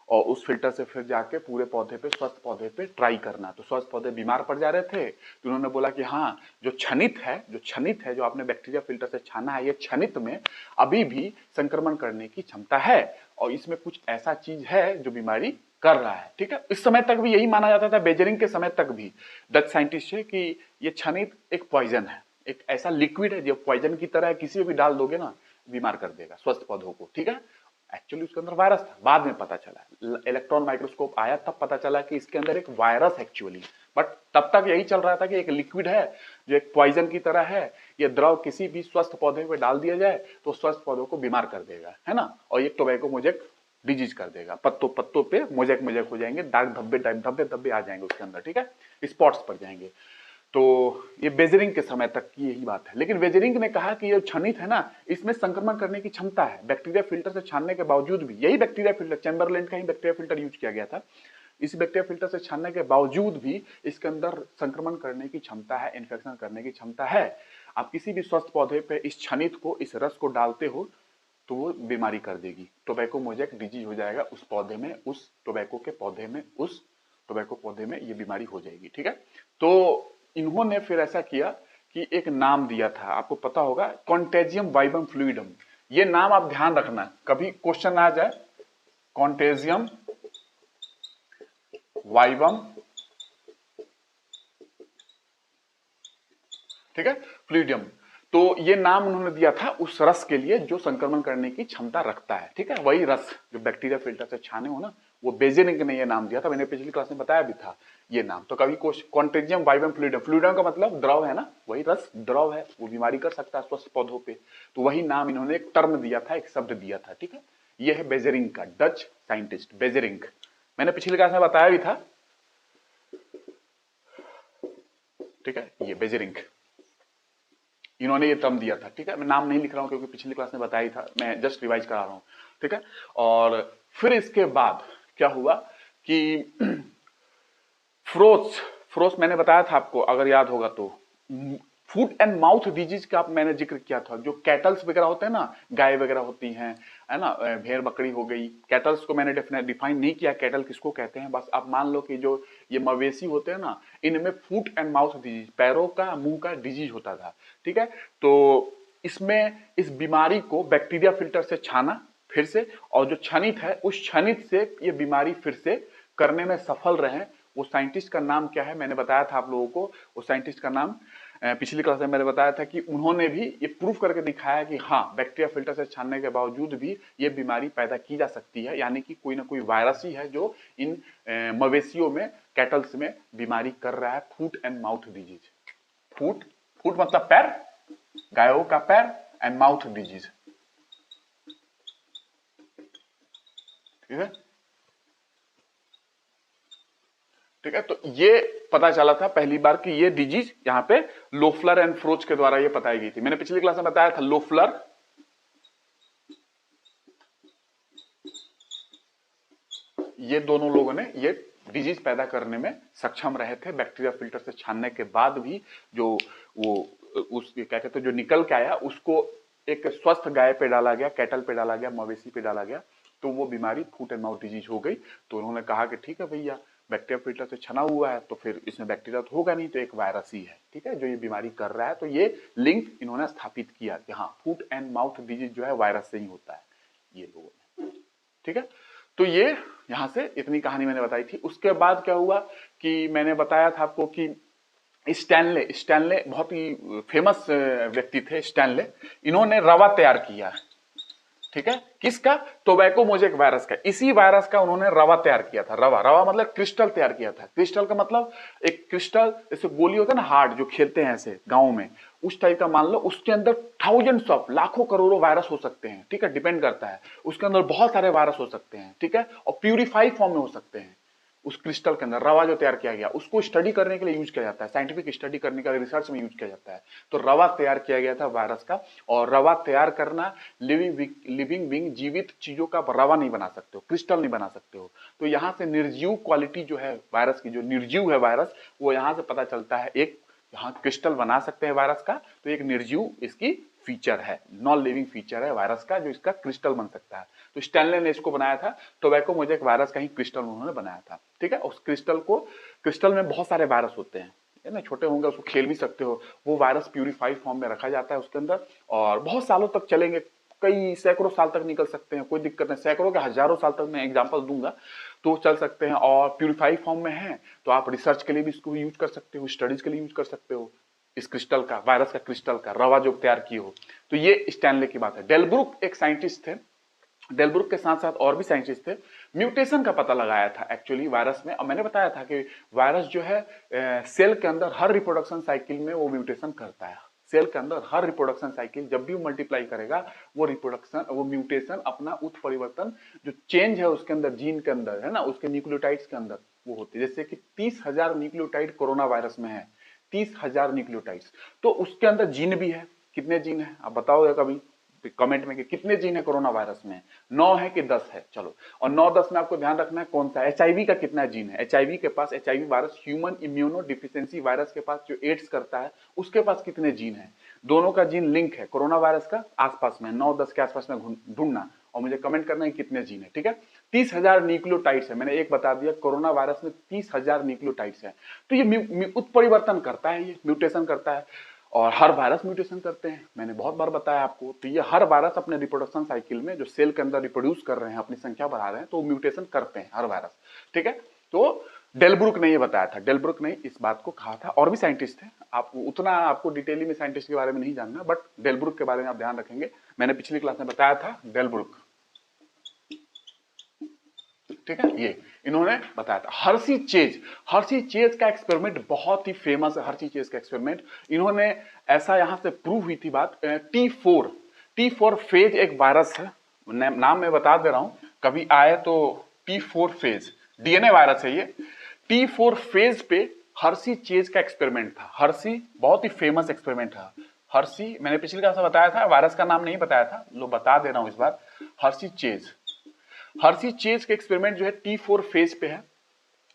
Speaker 1: और उस फिल्टर से फिर जाके पूरे पौधे पे, स्वस्थ पौधे पे ट्राई करना। तो स्वस्थ पौधे बीमार पड़ जा रहे थे, तो उन्होंने बोला कि हाँ, जो क्षनित है, जो आपने बैक्टीरिया फिल्टर से छाना है, ये क्षनित में अभी भी संक्रमण करने की क्षमता है और इसमें कुछ ऐसा चीज है जो बीमारी कर रहा है, ठीक है। इस समय तक भी यही माना जाता था, बेजरिंग के समय तक भी डच साइंटिस्ट है कि ये क्षनित एक पॉइजन है, एक ऐसा लिक्विड है जो पॉइजन की तरह है, किसी भी डाल दोगे ना बीमार कर देगा स्वस्थ पौधों को, ठीक है। एक्चुअली उसके अंदर वायरस था, बाद में पता चला, इलेक्ट्रॉन माइक्रोस्कोप आया तब पता चला कि इसके अंदर एक वायरस एक्चुअली, बट तब तक यही चल रहा था कि एक लिक्विड है जो एक पॉइजन की तरह है, ये द्रव किसी भी स्वस्थ पौधे पे डाल दिया जाए तो स्वस्थ पौधों को बीमार कर देगा, है ना, और ये टोबैको मोजेक डिजीज कर देगा, पत्तों पे मोजेक मोजेक हो जाएंगे, दाग धब्बे धब्बे आ जाएंगे उसके अंदर, ठीक है, स्पॉट्स पड़ जाएंगे। तो ये बेजरिंग के समय तक की यही बात है। लेकिन बेजरिंग ने कहा कि ये क्षनित है ना, इसमें संक्रमण करने की क्षमता है, बैक्टीरिया फिल्टर से छानने के बावजूद भी, यही बैक्टीरिया फिल्टर, चैम्बरलैंड का ही बैक्टीरिया फिल्टर यूज किया गया था, इस बैक्टीरिया फिल्टर से छानने के बावजूद भी इसके अंदर संक्रमण करने की क्षमता है, इन्फेक्शन करने की क्षमता है। आप किसी भी स्वस्थ पौधे पे इस क्षनित को, इस रस को डालते हो तो वो बीमारी कर देगी, टोबैको मोजेक डिजीज हो जाएगा उस पौधे में, उस टोबैको के पौधे में, उस टोबैको पौधे में ये बीमारी हो जाएगी। ठीक है, तो इन्होंने फिर ऐसा किया कि एक नाम दिया था, आपको पता होगा, कॉन्टेजियम वाइबम फ्लूइडम। ये नाम आप ध्यान रखना, कभी क्वेश्चन आ जाए, कॉन्टेजियम वाइबम, ठीक है, फ्लूइडियम। तो ये नाम उन्होंने दिया था उस रस के लिए जो संक्रमण करने की क्षमता रखता है। ठीक है, वही रस जो बैक्टीरिया फिल्टर से छाने हो ना, वो बेजेनिक ने ये नाम दिया था, मैंने पिछली क्लास में बताया भी था ये नाम। तो कभी कॉन्टेजियम वाइबम फ्लूइडियम, फ्लूइडियम का मतलब द्रव है ना, वही रस द्रव है, वो बीमारी कर सकता है स्वस्थ पौधों पे। तो वही नाम इन्होंने एक टर्म दिया था, एक शब्द दिया था। ठीक है, ये है बेजेरिंग का, डच साइंटिस्ट बेजेरिंग, मैंने पिछली क्लास में बताया भी था। ठीक है, ये बेजेरिंग, इन्होंने ये टर्म दिया था। ठीक है, मैं नाम नहीं लिख रहा हूं क्योंकि पिछली क्लास में बताया ही था, मैं जस्ट रिवाइज करा रहा हूं। ठीक है, और फिर इसके बाद क्या हुआ कि फ्रोस, फ्रोस मैंने बताया था आपको, अगर याद होगा तो, फूट एंड माउथ डिजीज का मैंने जिक्र किया था। जो कैटल्स वगैरह होते हैं ना, गाय वगैरह होती हैं, है ना, भेड़ बकरी हो गई, कैटल्स को मैंने डिफाइन नहीं किया कैटल किसको कहते हैं, बस आप मान लो कि जो ये मवेशी होते हैं ना, इनमें फूट एंड माउथ डिजीज, पैरों का मुंह का डिजीज होता था। ठीक है, तो इसमें इस बीमारी को बैक्टीरिया फिल्टर से छाना फिर से, और जो क्षनित है उस क्षनित से ये बीमारी फिर से करने में सफल रहे। वो साइंटिस्ट का नाम क्या है मैंने बताया था आप लोगों को, वो साइंटिस्ट का नाम पिछली क्लास में मैंने बताया था कि उन्होंने भी ये प्रूफ करके दिखाया कि हाँ, बैक्टीरिया फिल्टर से छानने के बावजूद भी ये बीमारी पैदा की जा सकती है, यानी कि कोई ना कोई वायरस ही है जो इन मवेशियों में, कैटल्स में बीमारी कर रहा है, फूट एंड माउथ डिजीज। फूट, फूट मतलब पैर, गायों का पैर, एंड माउथ डिजीज। ठीक है, ठीक है, तो ये पता चला था पहली बार कि ये डिजीज यहाँ पे लोफलर एंड फ्रोच के द्वारा ये बताई गई थी। मैंने पिछली क्लास में बताया था लोफलर, ये दोनों लोगों ने ये डिजीज पैदा करने में सक्षम रहे थे बैक्टीरिया फिल्टर से छानने के बाद भी। जो वो उस क्या कहते हैं, जो निकल के आया उसको एक स्वस्थ गाय पे डाला गया, कैटल पे डाला गया, मवेशी पे डाला गया, तो वो बीमारी फूट एंड माउथ डिजीज हो गई। तो उन्होंने कहा कि ठीक है भैया, बैक्टीरिया फिल्टर से छना हुआ है तो फिर इसमें बैक्टीरिया तो होगा नहीं, तो एक वायरस ही है, ठीक है, जो ये बीमारी कर रहा है। तो ये लिंक इन्होंने स्थापित किया कि हाँ, फूट एंड माउथ डिजीज जो है वायरस से ही होता है, ये लोगों ने। ठीक है, तो ये यहां से इतनी कहानी मैंने बताई थी। उसके बाद क्या हुआ कि मैंने बताया था आपको कि स्टैनले, स्टैनले बहुत ही फेमस व्यक्ति थे स्टैनले, इन्होंने रवा तैयार किया। ठीक है, किसका? टोबैको मोजेक वायरस का। इसी वायरस का उन्होंने रवा तैयार किया था। रवा, रवा मतलब क्रिस्टल तैयार किया था। क्रिस्टल का मतलब एक क्रिस्टल जैसे गोली होता है ना, हार्ड जो खेलते हैं ऐसे गांव में, उस टाइप का मान लो, उसके अंदर थाउजेंड्स ऑफ, लाखों करोड़ों वायरस हो सकते हैं। ठीक है, डिपेंड करता है, उसके अंदर बहुत सारे वायरस हो सकते हैं। ठीक है, और प्यूरिफाई फॉर्म में हो सकते हैं। उस क्रिस्टल के अंदर रवा जो तैयार किया गया, उसको स्टडी करने के लिए यूज किया जाता है, साइंटिफिक स्टडी करने के लिए रिसर्च में यूज किया जाता है। तो रवा तैयार किया गया था वायरस का। और रवा तैयार करना, लिविंग बीइंग, जीवित चीजों का रवा नहीं बना सकते हो, क्रिस्टल नहीं बना सकते हो। तो यहां से निर्जीव क्वालिटी जो है वायरस की, जो निर्जीव है वायरस, वो यहां से पता चलता है। एक यहाँ क्रिस्टल बना सकते हैं वायरस का, तो एक निर्जीव इसकी फीचर है, नॉन लिविंग फीचर है वायरस का, जो इसका क्रिस्टल बन सकता है। तो स्टैनले ने इसको बनाया था, टोबैको मोजेक वायरस का ही क्रिस्टल उन्होंने बनाया था। ठीक है, उस क्रिस्टल को, क्रिस्टल में बहुत सारे वायरस होते हैं, है ना, छोटे होंगे, उसको खेल भी सकते हो। वो वायरस प्यूरिफाइड फॉर्म में रखा जाता है उसके अंदर, और बहुत सालों तक चलेंगे, कई सैकड़ों साल तक निकल सकते हैं, कोई दिक्कत नहीं, सैकड़ों के हजारों साल तक मैं एग्जांपल दूंगा तो चल सकते हैं। और प्यूरिफाइड फॉर्म में है तो आप रिसर्च के लिए भी इसको यूज कर सकते हो, स्टडीज के लिए यूज कर सकते हो, इस क्रिस्टल का, वायरस का क्रिस्टल का रवा जो तैयार किए हो। तो ये स्टैनले की बात है। डेलब्रुक एक साइंटिस्ट थे, डेलब्रुक के साथ साथ और भी साइंटिस्ट थे, म्यूटेशन का पता लगाया था एक्चुअली वायरस में। और मैंने बताया था कि वायरस जो है सेल के अंदर हर रिप्रोडक्शन साइकिल में वो म्यूटेशन करता है। सेल के अंदर हर रिप्रोडक्शन साइकिल जब भी वो मल्टीप्लाई करेगा, वो रिप्रोडक्शन, वो म्यूटेशन, अपना उत्परिवर्तन, जो चेंज है उसके अंदर, जीन के अंदर, है ना, उसके न्यूक्लियोटाइड्स के अंदर वो होती है। जैसे कि 30,000 न्यूक्लियोटाइड कोरोना वायरस में है, 30,000 न्यूक्लियोटाइड्स, तो उसके अंदर जीन भी है। कितने जीन है आप बताओगे कभी? कमेंट में कि कितने जीन है कोरोना वायरस में, 9 है कि 10 है। चलो, और 9-10 में आपको ध्यान रखना है कौन सा, एचआईवी का कितना जीन है। एचआईवी के पास, HIV virus human immunodeficiency virus के पास जो एड्स करता है उसके पास कितने जीन है। दोनों का जीन लिंक है कोरोना वायरस का, आसपास में 9-10 के आसपास में ढूंढना और मुझे कमेंट करना है कितने जीन है। ठीक है, 30,000 न्यूक्लियोटाइड्स है, मैंने एक बता दिया कोरोना वायरस में 30,000 न्यूक्लियोटाइड्स है। तो ये उत्परिवर्तन करता है, ये म्यूटेशन करता है, और हर वायरस म्यूटेशन करते हैं, मैंने बहुत बार बताया आपको। तो ये हर वायरस अपने रिप्रोडक्शन साइकिल में जो सेल के अंदर रिप्रोड्यूस कर रहे हैं, अपनी संख्या बढ़ा रहे हैं, तो म्यूटेशन करते हैं हर वायरस। ठीक है, तो डेलब्रुक ने ये बताया था, डेलब्रुक ने इस बात को कहा था, और भी साइंटिस्ट थे, आप उतना आपको डिटेली में साइंटिस्ट के बारे में नहीं जानना, बट डेलब्रुक के बारे में आप ध्यान रखेंगे, मैंने पिछली क्लास में बताया था डेलब्रुक। ठीक है, ये इन्होंने बताया था। हर्सी चेज का एक्सपेरिमेंट बहुत ही फेमस है, हर्सी चेज का एक्सपेरिमेंट। इन्होंने ऐसा यहां से प्रूव हुई थी बात, T4 फेज एक वायरस है, नाम मैं बता दे रहा हूं, कभी आए तो T4 फेज डीएनए वायरस है ये। T4 फेज पे हर्सी चेज का एक्सपेरिमेंट था। हर्सी बहुत ही फेमस एक्सपेरिमेंट था। हर्सी, मैंने पिछली क्लास में बताया था, वायरस का नाम नहीं बताया था, लो बता दे रहा हूं इस बार। हर्सी चेज के एक्सपेरिमेंट जो है T4 फेज पे है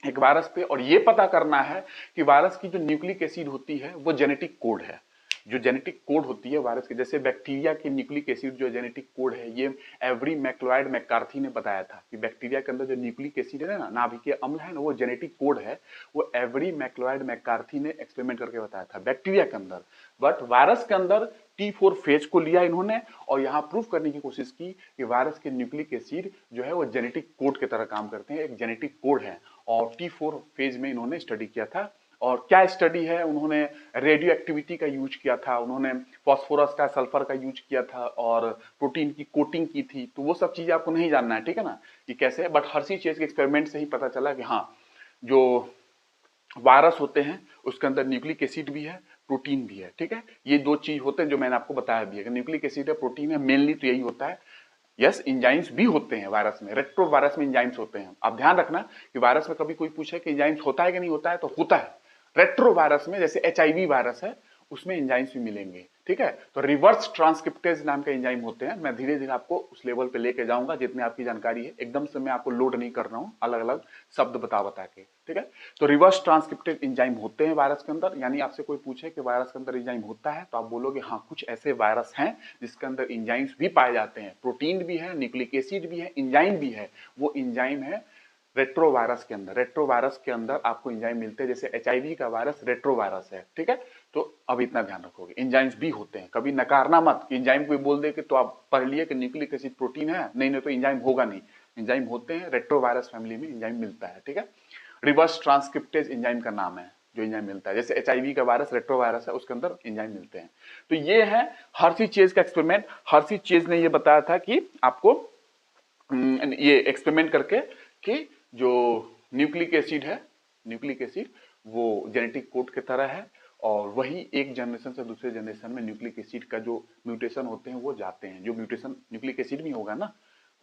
Speaker 1: एक वायरस पे, और ये पता करना है कि वायरस की जो न्यूक्लिक एसिड होती है वो जेनेटिक कोड है, जो जेनेटिक कोड होती है वायरस की, जैसे बैक्टीरिया की न्यूक्लिक एसिड जो जेनेटिक कोड है, ये एवरी मैक्लोइड मैकार्थी ने बताया था कि बैक्टीरिया के अंदर जो न्यूक्लिक एसिड है ना, नाभिकीय अम्ल है ना, वो जेनेटिक कोड है, वो एवरी मैक्लोइड मैकार्थी ने एक्सपेरिमेंट करके बताया था बैक्टीरिया के अंदर। बट वायरस के अंदर T4 फेज को लिया इन्होंने और यहां प्रूफ करने की कोशिश की कि वायरस के न्यूक्लिक एसिड जो है वो जेनेटिक कोड की तरह काम करते हैं, एक जेनेटिक कोड है, और T4 फेज में इन्होंने स्टडी किया था। और क्या स्टडी है, उन्होंने रेडियो एक्टिविटी का यूज किया था, उन्होंने फास्फोरस का, सल्फर का यूज किया था, और प्रोटीन की कोटिंग की थी। तो वो सब चीजें आपको नहीं जानना है, ठीक है ना, कि कैसे है, बट हर्सी चेज के एक्सपेरिमेंट से ही पता चला कि हाँ, जो वायरस होते हैं उसके अंदर न्यूक्लिक एसिड भी है, प्रोटीन भी है। ठीक है, ये दो चीज होते हैं जो मैंने आपको बताया भी है, न्यूक्लिक एसिड है, प्रोटीन है, मेनली तो यही होता है। यस, इंजाइम्स भी होते हैं वायरस में, रेट्रो वायरस में इंजाइम्स होते हैं। आप ध्यान रखना कि वायरस में कभी कोई पूछे कि इंजाइम्स होता है कि नहीं होता है, तो होता है। रेट्रो वायरस में, जैसे एचआईवी वायरस है, उसमें इंजाइम्स भी मिलेंगे। ठीक है, तो रिवर्स ट्रांसक्रिप्टेज नाम के एंजाइम होते हैं। मैं धीरे धीरे आपको उस लेवल पे लेके जाऊंगा जितने आपकी जानकारी है, एकदम से मैं आपको लोड नहीं कर रहा हूं अलग अलग शब्द बता बता के। ठीक है, तो रिवर्स ट्रांसक्रिप्टेज एंजाइम होते हैं वायरस के अंदर, यानी आपसे कोई पूछे कि वायरस के अंदर एंजाइम होता है, तो आप बोलोगे हाँ, कुछ ऐसे वायरस हैं जिसके अंदर एंजाइम्स भी पाए जाते हैं, प्रोटीन भी है, न्यूक्लिक एसिड भी है, एंजाइम भी है। वो एंजाइम है रेट्रोवायरस के अंदर। रेट्रोवायरस के अंदर आपको एंजाइम मिलते हैं, जैसे एचआईवी का वायरस रेट्रोवायरस है। ठीक है, तो अब इतना ध्यान रखोगे, एंजाइम्स भी होते हैं, कभी नकारना मत कि एंजाइम कोई बोल दे कि तो आप पढ़ लिए कि न्यूक्लिक एसिड प्रोटीन है, नहीं तो एंजाइम होगा नहीं। एंजाइम होते हैं, रेट्रोवायरस फैमिली में एंजाइम मिलता है। ठीक है, रिवर्स ट्रांसक्रिप्टेज एंजाइम का नाम है जो एंजाइम मिलता है, जैसे एचआईवी का वायरस रेट्रोवायरस है, उसके अंदर एंजाइम मिलते हैं। तो ये है हर्सी चेज का एक्सपेरिमेंट। हर्सी चेज ने ये बताया था कि आपको ये एक्सपेरिमेंट करके कि जो न्यूक्लिक एसिड है, न्यूक्लिक एसिड वो जेनेटिक कोड की तरह है, और वही एक जनरेशन से दूसरे जनरेशन में न्यूक्लिक एसिड का जो म्यूटेशन होते हैं वो जाते हैं। जो म्यूटेशन न्यूक्लिक एसिड में होगा ना,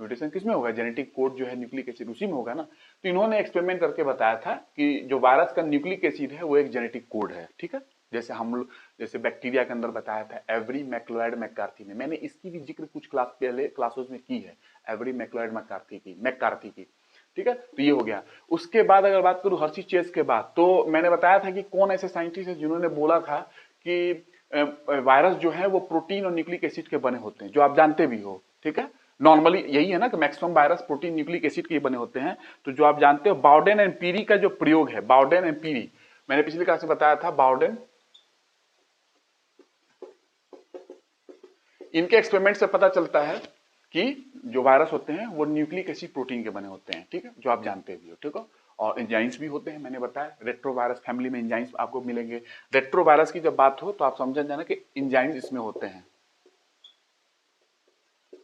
Speaker 1: म्यूटेशन किसमें होगा, जेनेटिक कोड जो है न्यूक्लिक एसिड उसी में होगा ना। तो इन्होंने एक्सपेरिमेंट करके बताया था कि जो वायरस का न्यूक्लिक एसिड है वो एक जेनेटिक कोड है। ठीक है, जैसे हम लोग, जैसे बैक्टीरिया के अंदर बताया था एवरी मैक्लोइड मैकार्थी ने, मैंने इसकी भी जिक्र कुछ क्लास पहले क्लासेस में की है, एवरी मैक्लोइड मैकार्थी की। ठीक है, तो ये हो गया। उसके बाद अगर बात करूं हर्सी चेज के बाद, तो मैंने बताया था कि कौन ऐसे साइंटिस्ट है जिन्होंने बोला था कि वायरस जो है वो प्रोटीन और न्यूक्लिक एसिड के बने होते हैं, जो आप जानते भी हो। ठीक है, नॉर्मली यही है ना कि maximum virus protein nucleic acid के बने होते हैं। तो जो आप जानते हो बाउडेन एंड पीरी का जो प्रयोग है, बाउडेन एंड पीरी, मैंने पिछली क्लास में बताया था, बाउडेन, इनके एक्सपेरिमेंट से पता चलता है कि जो वायरस होते हैं वो न्यूक्लिक एसिड प्रोटीन के बने होते हैं। ठीक है, जो आप जानते भी हो। ठीक है, और एंजाइम्स भी होते हैं, मैंने बताया रेट्रोवायरस फैमिली में एंजाइम्स आपको मिलेंगे। रेट्रोवायरस की जब बात हो तो आप समझ जाना कि एंजाइम्स इसमें होते हैं।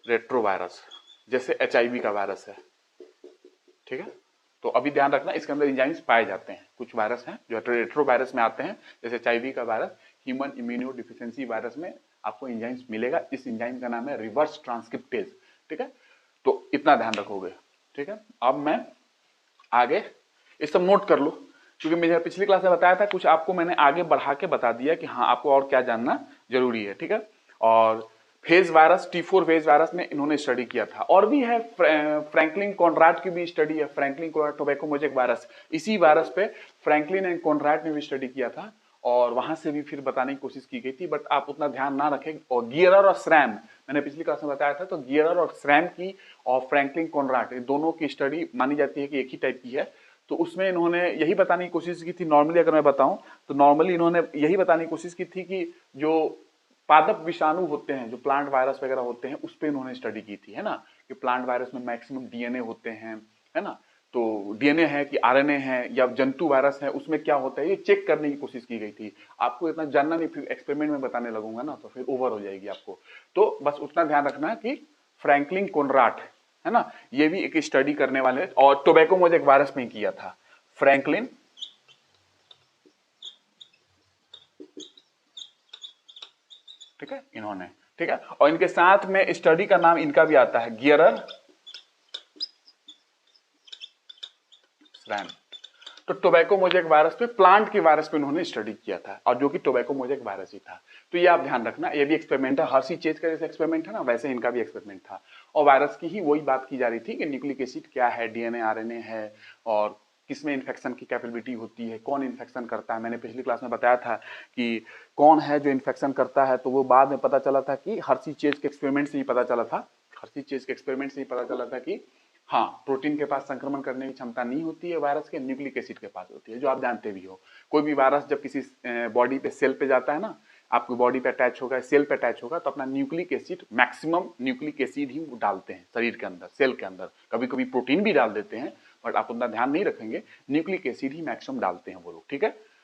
Speaker 1: रेट्रोवायरस जैसे एचआईवी का वायरस है। ठीक है, तो अभी ध्यान रखना इसके अंदर एंजाइम्स पाए जाते हैं। कुछ वायरस हैं जो रेट्रोवायरस में आते हैं, जैसे एचआईवी का virus, human immunodeficiency virus में आपको एंजाइम्स मिलेगा। इस एंजाइम का नाम है रिवर्स ट्रांसक्रिप्टेज। ठीक है, तो इतना ध्यान रखोगे। ठीक है, अब मैं आगे ये सब नोट कर लो, क्योंकि मुझे पिछली क्लास में बताया था, कुछ आपको मैंने आगे बढ़ा के बता दिया कि हाँ आपको और क्या जानना जरूरी है। ठीक है, और phase virus, T4 phase virus में इन्होंने स्टडी किया था। और भी है, फ्रैंकलिन कॉनराड की भी स्टडी है, Franklin Conrad tobacco mosaic virus. इसी वायरस पे फ्रैंकलिन एंड कॉनराड ने भी स्टडी किया था और वहां से भी फिर बताने की कोशिश की गई थी, बट आप उतना ध्यान ना रखें। और गियरर और श्रैम, मैंने पिछली क्लास में बताया था, तो गियरर और श्रैम की और फ्रैंकलिन कॉनराड दोनों की स्टडी मानी जाती है कि एक ही टाइप की है। तो उसमें इन्होंने यही बताने की कोशिश की थी, नॉर्मली अगर मैं बताऊं तो नॉर्मली इन्होंने यही बताने की कोशिश की थी कि जो पादप विषाणु होते हैं, जो प्लांट वायरस वगैरह होते हैं, उस पर इन्होंने स्टडी की थी, है ना, कि प्लांट वायरस में मैक्सिमम डीएनए होते हैं, है ना, तो डीएनए है कि आरएनए है या जंतु वायरस है, उसमें क्या होता है, ये चेक करने की कोशिश की गई थी। आपको इतना जानना नहीं, फिर एक्सपेरिमेंट में बताने लगूंगा ना तो फिर ओवर हो जाएगी आपको। तो बस उतना ध्यान रखना कि फ्रैंकलिन कॉनराड, है ना, ये भी एक स्टडी करने वाले, और टोबैको मोजेक वायरस में किया था फ्रैंकलिन, ठीक है, इन्होंने, ठीक है। और इनके साथ में स्टडी का नाम इनका भी आता है, गियरर श्रैम। तो टोबैको मोजेक वायरस पे, प्लांट के वायरस पे उन्होंने स्टडी किया था, और जो कि टोबैको मोजेक वायरस ही था। तो ये आप ध्यान रखना, ये भी एक्सपेरिमेंट है, हर्षी चेज का जैसे एक्सपेरिमेंट है ना, वैसे इनका भी एक्सपेरिमेंट था। और वायरस की ही वही बात की जा रही थी कि न्यूक्लिक एसिड क्या है, डीएनए आरएनए है, और किसमें इन्फेक्शन की कैपेबिलिटी होती है, कौन इन्फेक्शन करता है। मैंने पिछली क्लास में बताया था कि कौन है जो इन्फेक्शन करता है, तो वो बाद में पता चला था कि हर्षी चेज के एक्सपेरिमेंट से ही पता चला था, हर्षी चेज के एक्सपेरिमेंट से ही पता चला था कि हाँ, प्रोटीन के पास संक्रमण करने की क्षमता नहीं होती है वायरस के, न्यूक्लिक एसिड के पास होती है, जो आप जानते भी हो। कोई भी वायरस जब किसी बॉडी पे, सेल पे जाता है ना, आपकी बॉडी पे अटैच होगा, सेल पे अटैच होगा, तो अपना nucleic acid, maximum nucleic acid ही वो डालते हैं शरीर के अंदर, सेल के अंदर। कभी कभी प्रोटीन भी डाल देते हैं, बट आप उतना ध्यान नहीं रखेंगे, न्यूक्लिक एसिड ही मैक्सिमम डालते हैं वो लोग, ठीक है,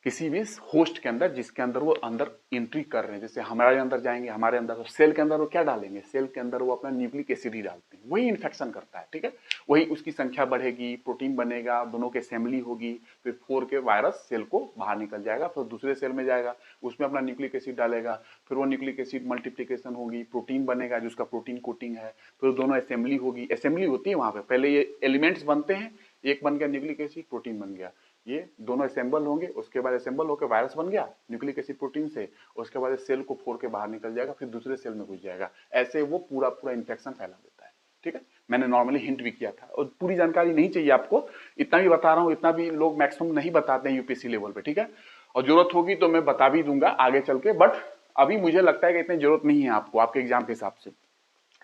Speaker 1: किसी भी होस्ट के अंदर जिसके अंदर वो अंदर एंट्री कर रहे हैं। जैसे हमारे अंदर जाएंगे, हमारे अंदर तो सेल के अंदर वो क्या डालेंगे, सेल के अंदर वो अपना न्यूक्लिक एसिड ही डालते हैं, वही इन्फेक्शन करता है, ठीक है। वही उसकी संख्या बढ़ेगी, प्रोटीन बनेगा, दोनों की असेंबली होगी, फिर 4 के वायरस सेल को बाहर निकल जाएगा, फिर दूसरे सेल में जाएगा, उसमें अपना न्यूक्लिक एसिड डालेगा, फिर वो न्यूक्लिक एसिड मल्टीप्लीकेशन होगी, प्रोटीन बनेगा जिसका प्रोटीन कोटिंग है, फिर दोनों असेंबली होगी, असेंबली होती है वहां पे, पहले ये एलिमेंट्स बनते हैं, एक बन गया न्यूक्लिक एसिड, प्रोटीन बन गया, ये दोनों असेंबल होंगे, उसके बाद असेंबल होकर वायरस बन गया न्यूक्लिक एसिड प्रोटीन से, उसके बाद सेल को फोड़ के बाहर निकल जाएगा, फिर दूसरे सेल में घुस जाएगा, ऐसे वो पूरा पूरा इन्फेक्शन फैला देता है, ठीक है। मैंने नॉर्मली हिंट भी किया था, और पूरी जानकारी नहीं चाहिए आपको, इतना भी बता रहा हूं, इतना भी लोग मैक्सिमम नहीं बताते हैं यूपीएससी लेवल पे, ठीक है। और जरूरत होगी तो मैं बता भी दूंगा आगे चल के, बट अभी मुझे लगता है कि इतनी जरूरत नहीं है आपको, आपके एग्जाम के हिसाब से।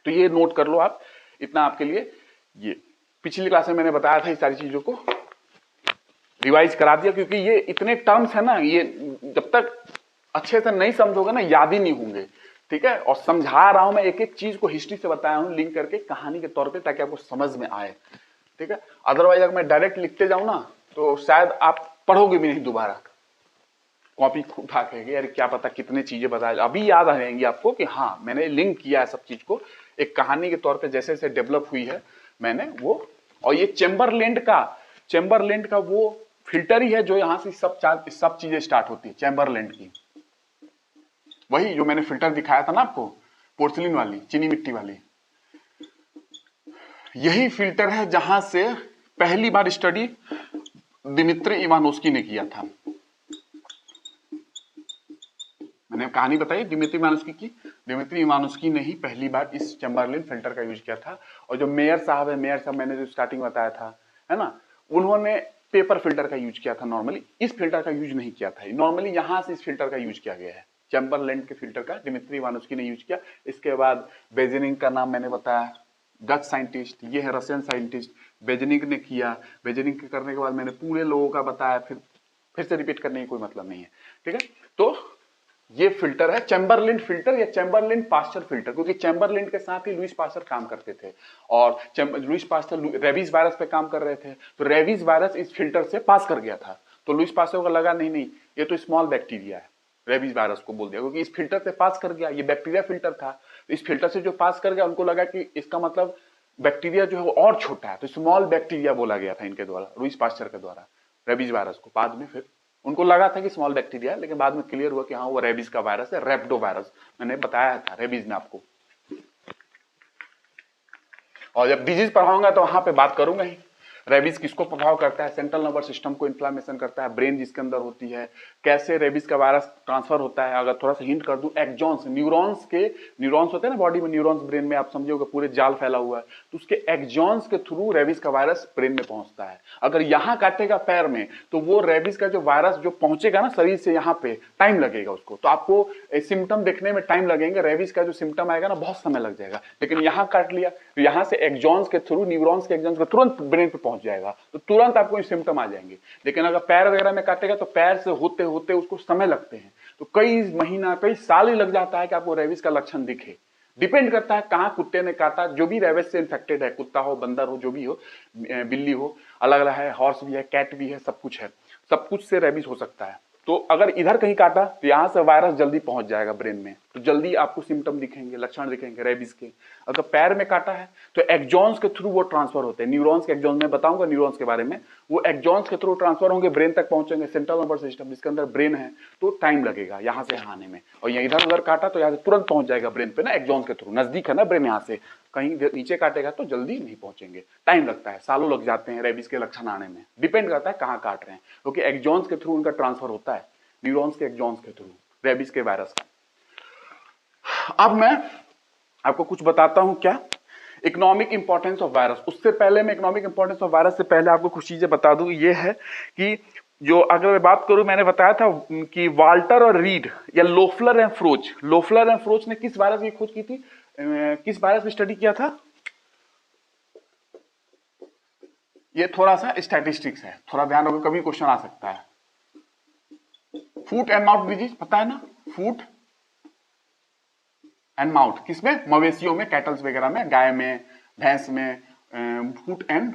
Speaker 1: तो ये नोट कर लो आप, इतना आपके लिए। ये पिछली क्लास में मैंने बताया था इस सारी चीजों को रिवाइज करा दिया, क्योंकि ये इतने टर्म्स है ना, ये जब तक अच्छे से नहीं समझोगे ना, याद ही नहीं होंगे, ठीक है। और समझा रहा हूं मैं, एक एक चीज को हिस्ट्री से बताया हूं लिंक करके कहानी के तौर पे, ताकि आपको समझ में आए, ठीक है। अदरवाइज अगर मैं डायरेक्ट लिखते जाऊं ना, तो शायद आप पढ़ोगे भी नहीं दोबारा, कॉपी उठा के, यार क्या पता कितने चीजें बताया, अभी याद आ जाएंगी आपको कि हाँ मैंने लिंक किया है सब चीज को, एक कहानी के तौर पे जैसे जैसे डेवलप हुई है मैंने वो। और ये चैम्बरलैंड का वो फिल्टर ही है जो यहाँ से सब चीजें स्टार्ट होती है, चैम्बरलैंड की, वही जो मैंने फिल्टर दिखाया था ना आपको, पोर्सिलिन वाली, चीनी मिट्टी वाली, यही फिल्टर है जहां से पहली बार स्टडी दिमित्री इवानोस्की ने किया था। मैंने कहानी बताई दिमित्री इवानोस्की की, दिमित्री इवानोस्की ने ही पहली बार इस चैम्बरलैंड फिल्टर का यूज किया था। और जो मेयर साहब है, मेयर साहब मैंने जो स्टार्टिंग बताया था, है ना, उन्होंने पेपर फिल्टर का यूज किया था, नॉर्मली इस फिल्टर का यूज नहीं किया था, नॉर्मली यहां से इस फिल्टर का यूज किया गया है, चैम्बरलैंड के फिल्टर का दिमित्री इवानोस्की ने यूज किया। इसके बाद बेजेनिंग का नाम मैंने बताया, डच साइंटिस्ट, ये है रशियन साइंटिस्ट, बेजेनिंग ने किया। बेजेनिंग करने के बाद मैंने पूरे लोगों का बताया, फिर से रिपीट करने की कोई मतलब नहीं है, ठीक है। तो ये फिल्टर है चैम्बरलैंड फिल्टर या चैम्बरलैंड पास्चर फिल्टर, क्योंकि चैम्बरलैंड के साथ ही लुईस पास्चर काम करते थे, और लुईस पास्चर रेबीज वायरस पे काम कर रहे थे, तो रेबीज वायरस इस फिल्टर से पास कर गया था। तो लुईस पास्चर को लगा नहीं नहीं ये तो स्मॉल बैक्टीरिया है, रेबीज वायरस को बोल दिया, क्योंकि इस फिल्टर से पास कर गया, ये बैक्टीरिया फिल्टर था, तो इस फिल्टर से जो पास कर गया उनको लगा कि इसका मतलब बैक्टीरिया जो है वो और छोटा है, तो स्मॉल बैक्टीरिया बोला गया था इनके द्वारा, लुईस पास्चर के द्वारा रेबीज वायरस को। बाद में फिर उनको लगा था कि स्मॉल बैक्टीरिया है, लेकिन बाद में क्लियर हुआ कि हाँ वो रेबीज का वायरस है, रेप्डो वायरस, मैंने बताया था रेबीज में आपको। और जब डिजीज पढ़ाऊंगा तो वहां पे बात करूंगा ही। रेबीज किसको प्रभाव करता है, सेंट्रल नर्वस सिस्टम को इन्फ्लामेशन करता है, ब्रेन जिसके अंदर होती है, कैसे रेबीज का वायरस ट्रांसफर होता है। अगर थोड़ा सा हिंट कर दूं, एक्सॉन्स, न्यूरॉन्स होते हैं ना बॉडी में, न्यूरॉन्स ब्रेन में, आप समझोगे पूरे जाल फैला हुआ है, तो उसके एक्सॉन्स के थ्रू रेबीज का वायरस ब्रेन में पहुंचता है। अगर यहां काटेगा पैर में, तो वो रेबीज का जो वायरस जो पहुंचेगा ना शरीर से, यहां पे टाइम लगेगा उसको, तो आपको सिम्टम देखने में टाइम लगेंगे, रेबीज का जो सिम्टम आएगा ना बहुत समय लग जाएगा। लेकिन यहां काट लिया तो यहां से एक्सॉन्स के थ्रू, न्यूरॉन्स के एक्सॉन्स के तुरंत ब्रेन पे पहुंच जाएगा, तो तुरंत आपको सिम्टम आ जाएंगे। लेकिन अगर पैर वगैरह में काटेगा तो पैर से होते होते उसको समय लगते हैं, तो कई महीना कई साल ही लग जाता है कि आपको रेबीज का लक्षण दिखे। डिपेंड करता है कहां कुत्ते ने काटा, जो भी रेबीज से इन्फेक्टेड है, कुत्ता हो, बंदर हो, जो भी हो, बिल्ली हो, अलग अलग है, हॉर्स भी है, कैट भी है, सब कुछ है, सब कुछ से रेबीज हो सकता है। तो अगर इधर कहीं काटा तो यहां से वायरस जल्दी पहुंच जाएगा ब्रेन में, तो जल्दी आपको सिम्टम दिखेंगे, लक्षण दिखेंगे रेबीज के। अगर पैर में काटा है तो एक्सॉन्स के थ्रू वो ट्रांसफर होते हैं, न्यूरॉन्स के एक्सॉन्स, में बताऊंगा न्यूरॉन्स के बारे में, वो एक्सॉन्स के थ्रू ट्रांसफर होंगे, ब्रेन तक पहुंचेंगे, सेंट्रल नर्वस सिस्टम जिसके अंदर ब्रेन है, तो टाइम लगेगा यहां से यहाँ आने में। और ये इधर उधर काटा तो यहाँ से तुरंत पहुंच जाएगा ब्रेन पे ना, एक्सॉन्स के थ्रू, नजदीक है ना ब्रेन, यहाँ से कहीं नीचे काटेगा तो जल्दी नहीं पहुंचेंगे, टाइम लगता है, सालों लग जाते हैं रेबीज के लक्षण आने में। डिपेंड करता है कहां काट रहे हैं, क्योंकि एक्सॉन्स के थ्रू उनका ट्रांसफर होता है, न्यूरॉन्स के एक्सॉन्स के थ्रू रेबीज के वायरस का। अब मैं आपको कुछ बताता हूं, क्या इकोनॉमिक इंपॉर्टेंस ऑफ वायरस। उससे पहले मैं इकोनॉमिक इंपॉर्टेंस ऑफ वायरस से पहले आपको कुछ चीजें बता दूं। ये है कि जो अगर मैं बात करूं, मैंने बताया था कि वाल्टर और रीड या लोफलर एंड फ्रोच ने किस वायरस की खोज की थी, किस वायरस में स्टडी किया था। ये थोड़ा सा स्टैटिस्टिक्स है, थोड़ा ध्यान रखो, कभी क्वेश्चन आ सकता है। फूट एंड माउथ डिजीज पता है ना, फूट एंड माउथ, किसमें, मवेशियों में, कैटल्स वगैरह में, गाय में, भैंस में, फूट एंड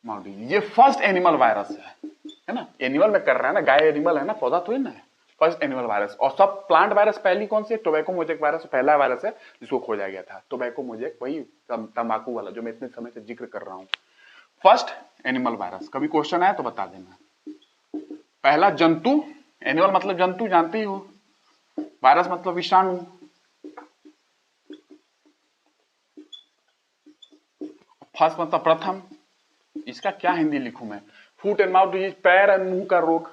Speaker 1: माउथ डिजीज, ये फर्स्ट एनिमल वायरस है ना, एनिमल में कर रहा है ना, गाय एनिमल है ना, पौधा तो है ना, फर्स्ट एनिमल वायरस। और सब प्लांट वायरस पहली कौन सी है, टोबैको मोजेक वायरस पहला वायरस है जिसको खोजा गया था, टोबैको मोजेक, वही तंबाकू वाला जो मैं इतने समय से जिक्र कर रहा हूं, फर्स्ट एनिमल वायरस। कभी क्वेश्चन आया तो बता देना। पहला जंतु, एनिमल मतलब जंतु, जानते ही हो, वायरस मतलब विषाणु, फर्स्ट मतलब प्रथम, इसका क्या हिंदी लिखूं मैं, फूट एंड माउथ डिजीज, पैर एंड मुंह का रोग,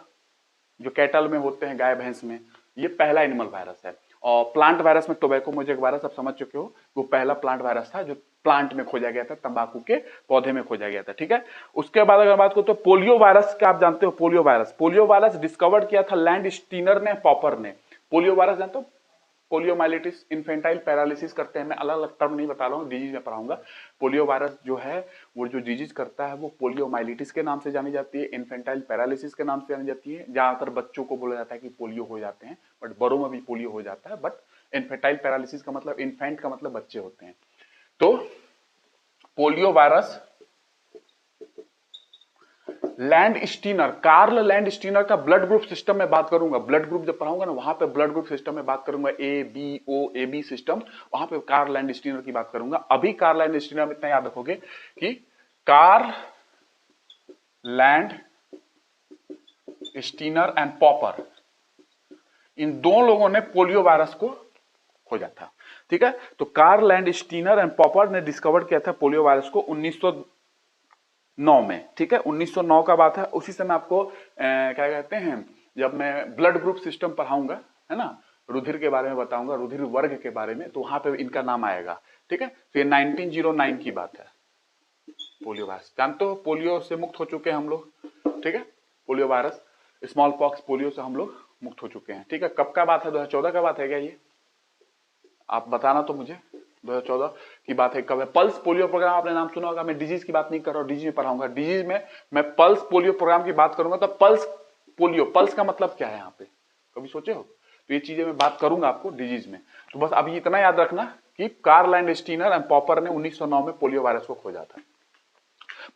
Speaker 1: जो कैटल में होते हैं, गाय भैंस में, ये पहला एनिमल वायरस है। और प्लांट वायरस में टोबैको मोजेक वायरस आप समझ चुके हो, वो पहला प्लांट वायरस था जो प्लांट में खोजा गया था, तंबाकू के पौधे में खोजा गया था, ठीक है। उसके बाद अगर बात करो तो पोलियो वायरस का आप जानते हो, पोलियो वायरस डिस्कवर्ड किया था लैंड स्टीनर ने, पॉपर ने। पोलियो वायरस जानते हो, पोलियोमाइलिटिस, इन्फेंटाइल पैरालिसिस करते हैं, मैं अलग अलग टर्म नहीं बता रहा हूँ, डिजीज में पढ़ाऊंगा। पोलियो वायरस जो है वो जो डिजीज करता है वो पोलियोमाइलिटिस के नाम से जानी जाती है, इन्फेंटाइल पैरालिसिस के नाम से जानी जाती है। ज्यादातर बच्चों को बोला जाता है कि पोलियो हो जाते हैं, बट बड़ों में भी पोलियो हो जाता है, बट इन्फेंटाइल पैरालिसिस का मतलब, इन्फेंट का मतलब बच्चे होते हैं। तो polio virus Landsteiner, Karl Landsteiner का ब्लड ग्रुप सिस्टम में बात करूंगा, ब्लड ग्रुप जब पढ़ाऊंगा ना वहां पे ब्लड ग्रुप सिस्टम में बात करूंगा, A B O A B system, वहां पे कार्ल लैंड स्टीनर की बात करूंगा। अभी कार्ल लैंड स्टीनर में इतना याद रखोगे कि Karl Landsteiner and Popper, इन दो लोगों ने पोलियो वायरस को खोजा था, ठीक है। तो Karl Landsteiner and Popper ने डिस्कवर किया था पोलियो वायरस को 1909 में, ठीक है, 1909 का बात है। उसी समय आपको क्या कहते हैं, जब मैं ब्लड ग्रुप सिस्टम पढ़ाऊंगा, है ना, रुधिर के बारे में बताऊंगा, रुधिर वर्ग के बारे में, तो वहां पे इनका नाम आएगा, ठीक है। तो ये 1909 की बात है। पोलियो वायरस जानते हो, पोलियो से मुक्त हो चुके हैं हम लोग, ठीक है, polio virus, small pox, polio से हम लोग मुक्त हो चुके हैं, ठीक है। कब का बात है, 2014 का बात है क्या ये, आप बताना तो मुझे, 2014 की बात है। कब है, पल्स पोलियो प्रोग्राम आपने नाम सुना होगा। मैं डिजीज की बात नहीं कर रहा हूं, डिजीज में पढ़ाऊंगा, डिजीज में मैं पल्स पोलियो प्रोग्राम की बात करूंगा। तो पल्स पोलियो, पल्स का मतलब क्या है यहाँ पे, कभी सोचे हो, तो ये चीजें मैं बात करूंगा आपको डिजीज में। तो बस अभी इतना याद रखना कि Karl Landsteiner and Popper ने 1909 में पोलियो वायरस को खोजा था।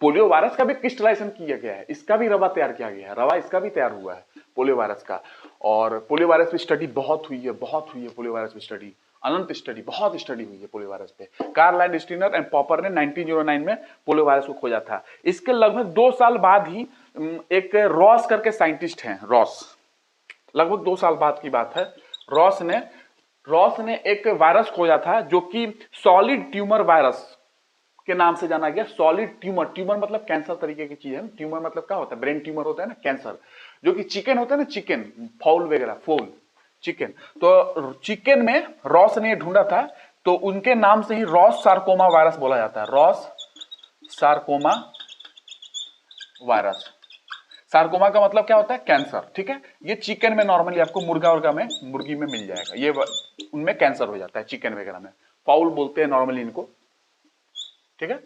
Speaker 1: पोलियो वायरस का भी क्रिस्टलाइजेशन किया गया है, इसका भी रवा तैयार किया गया है, रवा इसका भी तैयार हुआ है पोलियो वायरस का। और पोलियो वायरस की स्टडी बहुत हुई है, पोलियो वायरस की स्टडी, अनंत स्टडी, बहुत स्टडी हुई है पोलियो वायरस पे। Karl Landsteiner and Popper ने 1909 में पोलियो वायरस को खोजा था। इसके लगभग 2 साल बाद ही एक रॉस करके साइंटिस्ट हैं, रॉस, लगभग 2 साल बाद की बात है, रॉस ने एक वायरस खोजा था जो कि सॉलिड ट्यूमर वायरस के नाम से जाना गया। सॉलिड ट्यूमर, ट्यूमर मतलब कैंसर तरीके की चीज है। ट्यूमर मतलब क्या होता है? ब्रेन ट्यूमर होता है ना, कैंसर। जो कि चिकन होता है ना, चिकन फाउल वगैरह, फाउल चिकन, तो चिकन में रॉस ने ढूंढा था, तो उनके नाम से ही रॉस सार्कोमा वायरस बोला जाता है। Ross sarcoma virus. सार्कोमा का मतलब क्या होता है? कैंसर। ठीक है, ये चिकन में नॉर्मली आपको मुर्गा उर्गा में, मुर्गी में मिल जाएगा। ये उनमें कैंसर हो जाता है, चिकन वगैरह में फाउल बोलते हैं नॉर्मली इनको। ठीक है,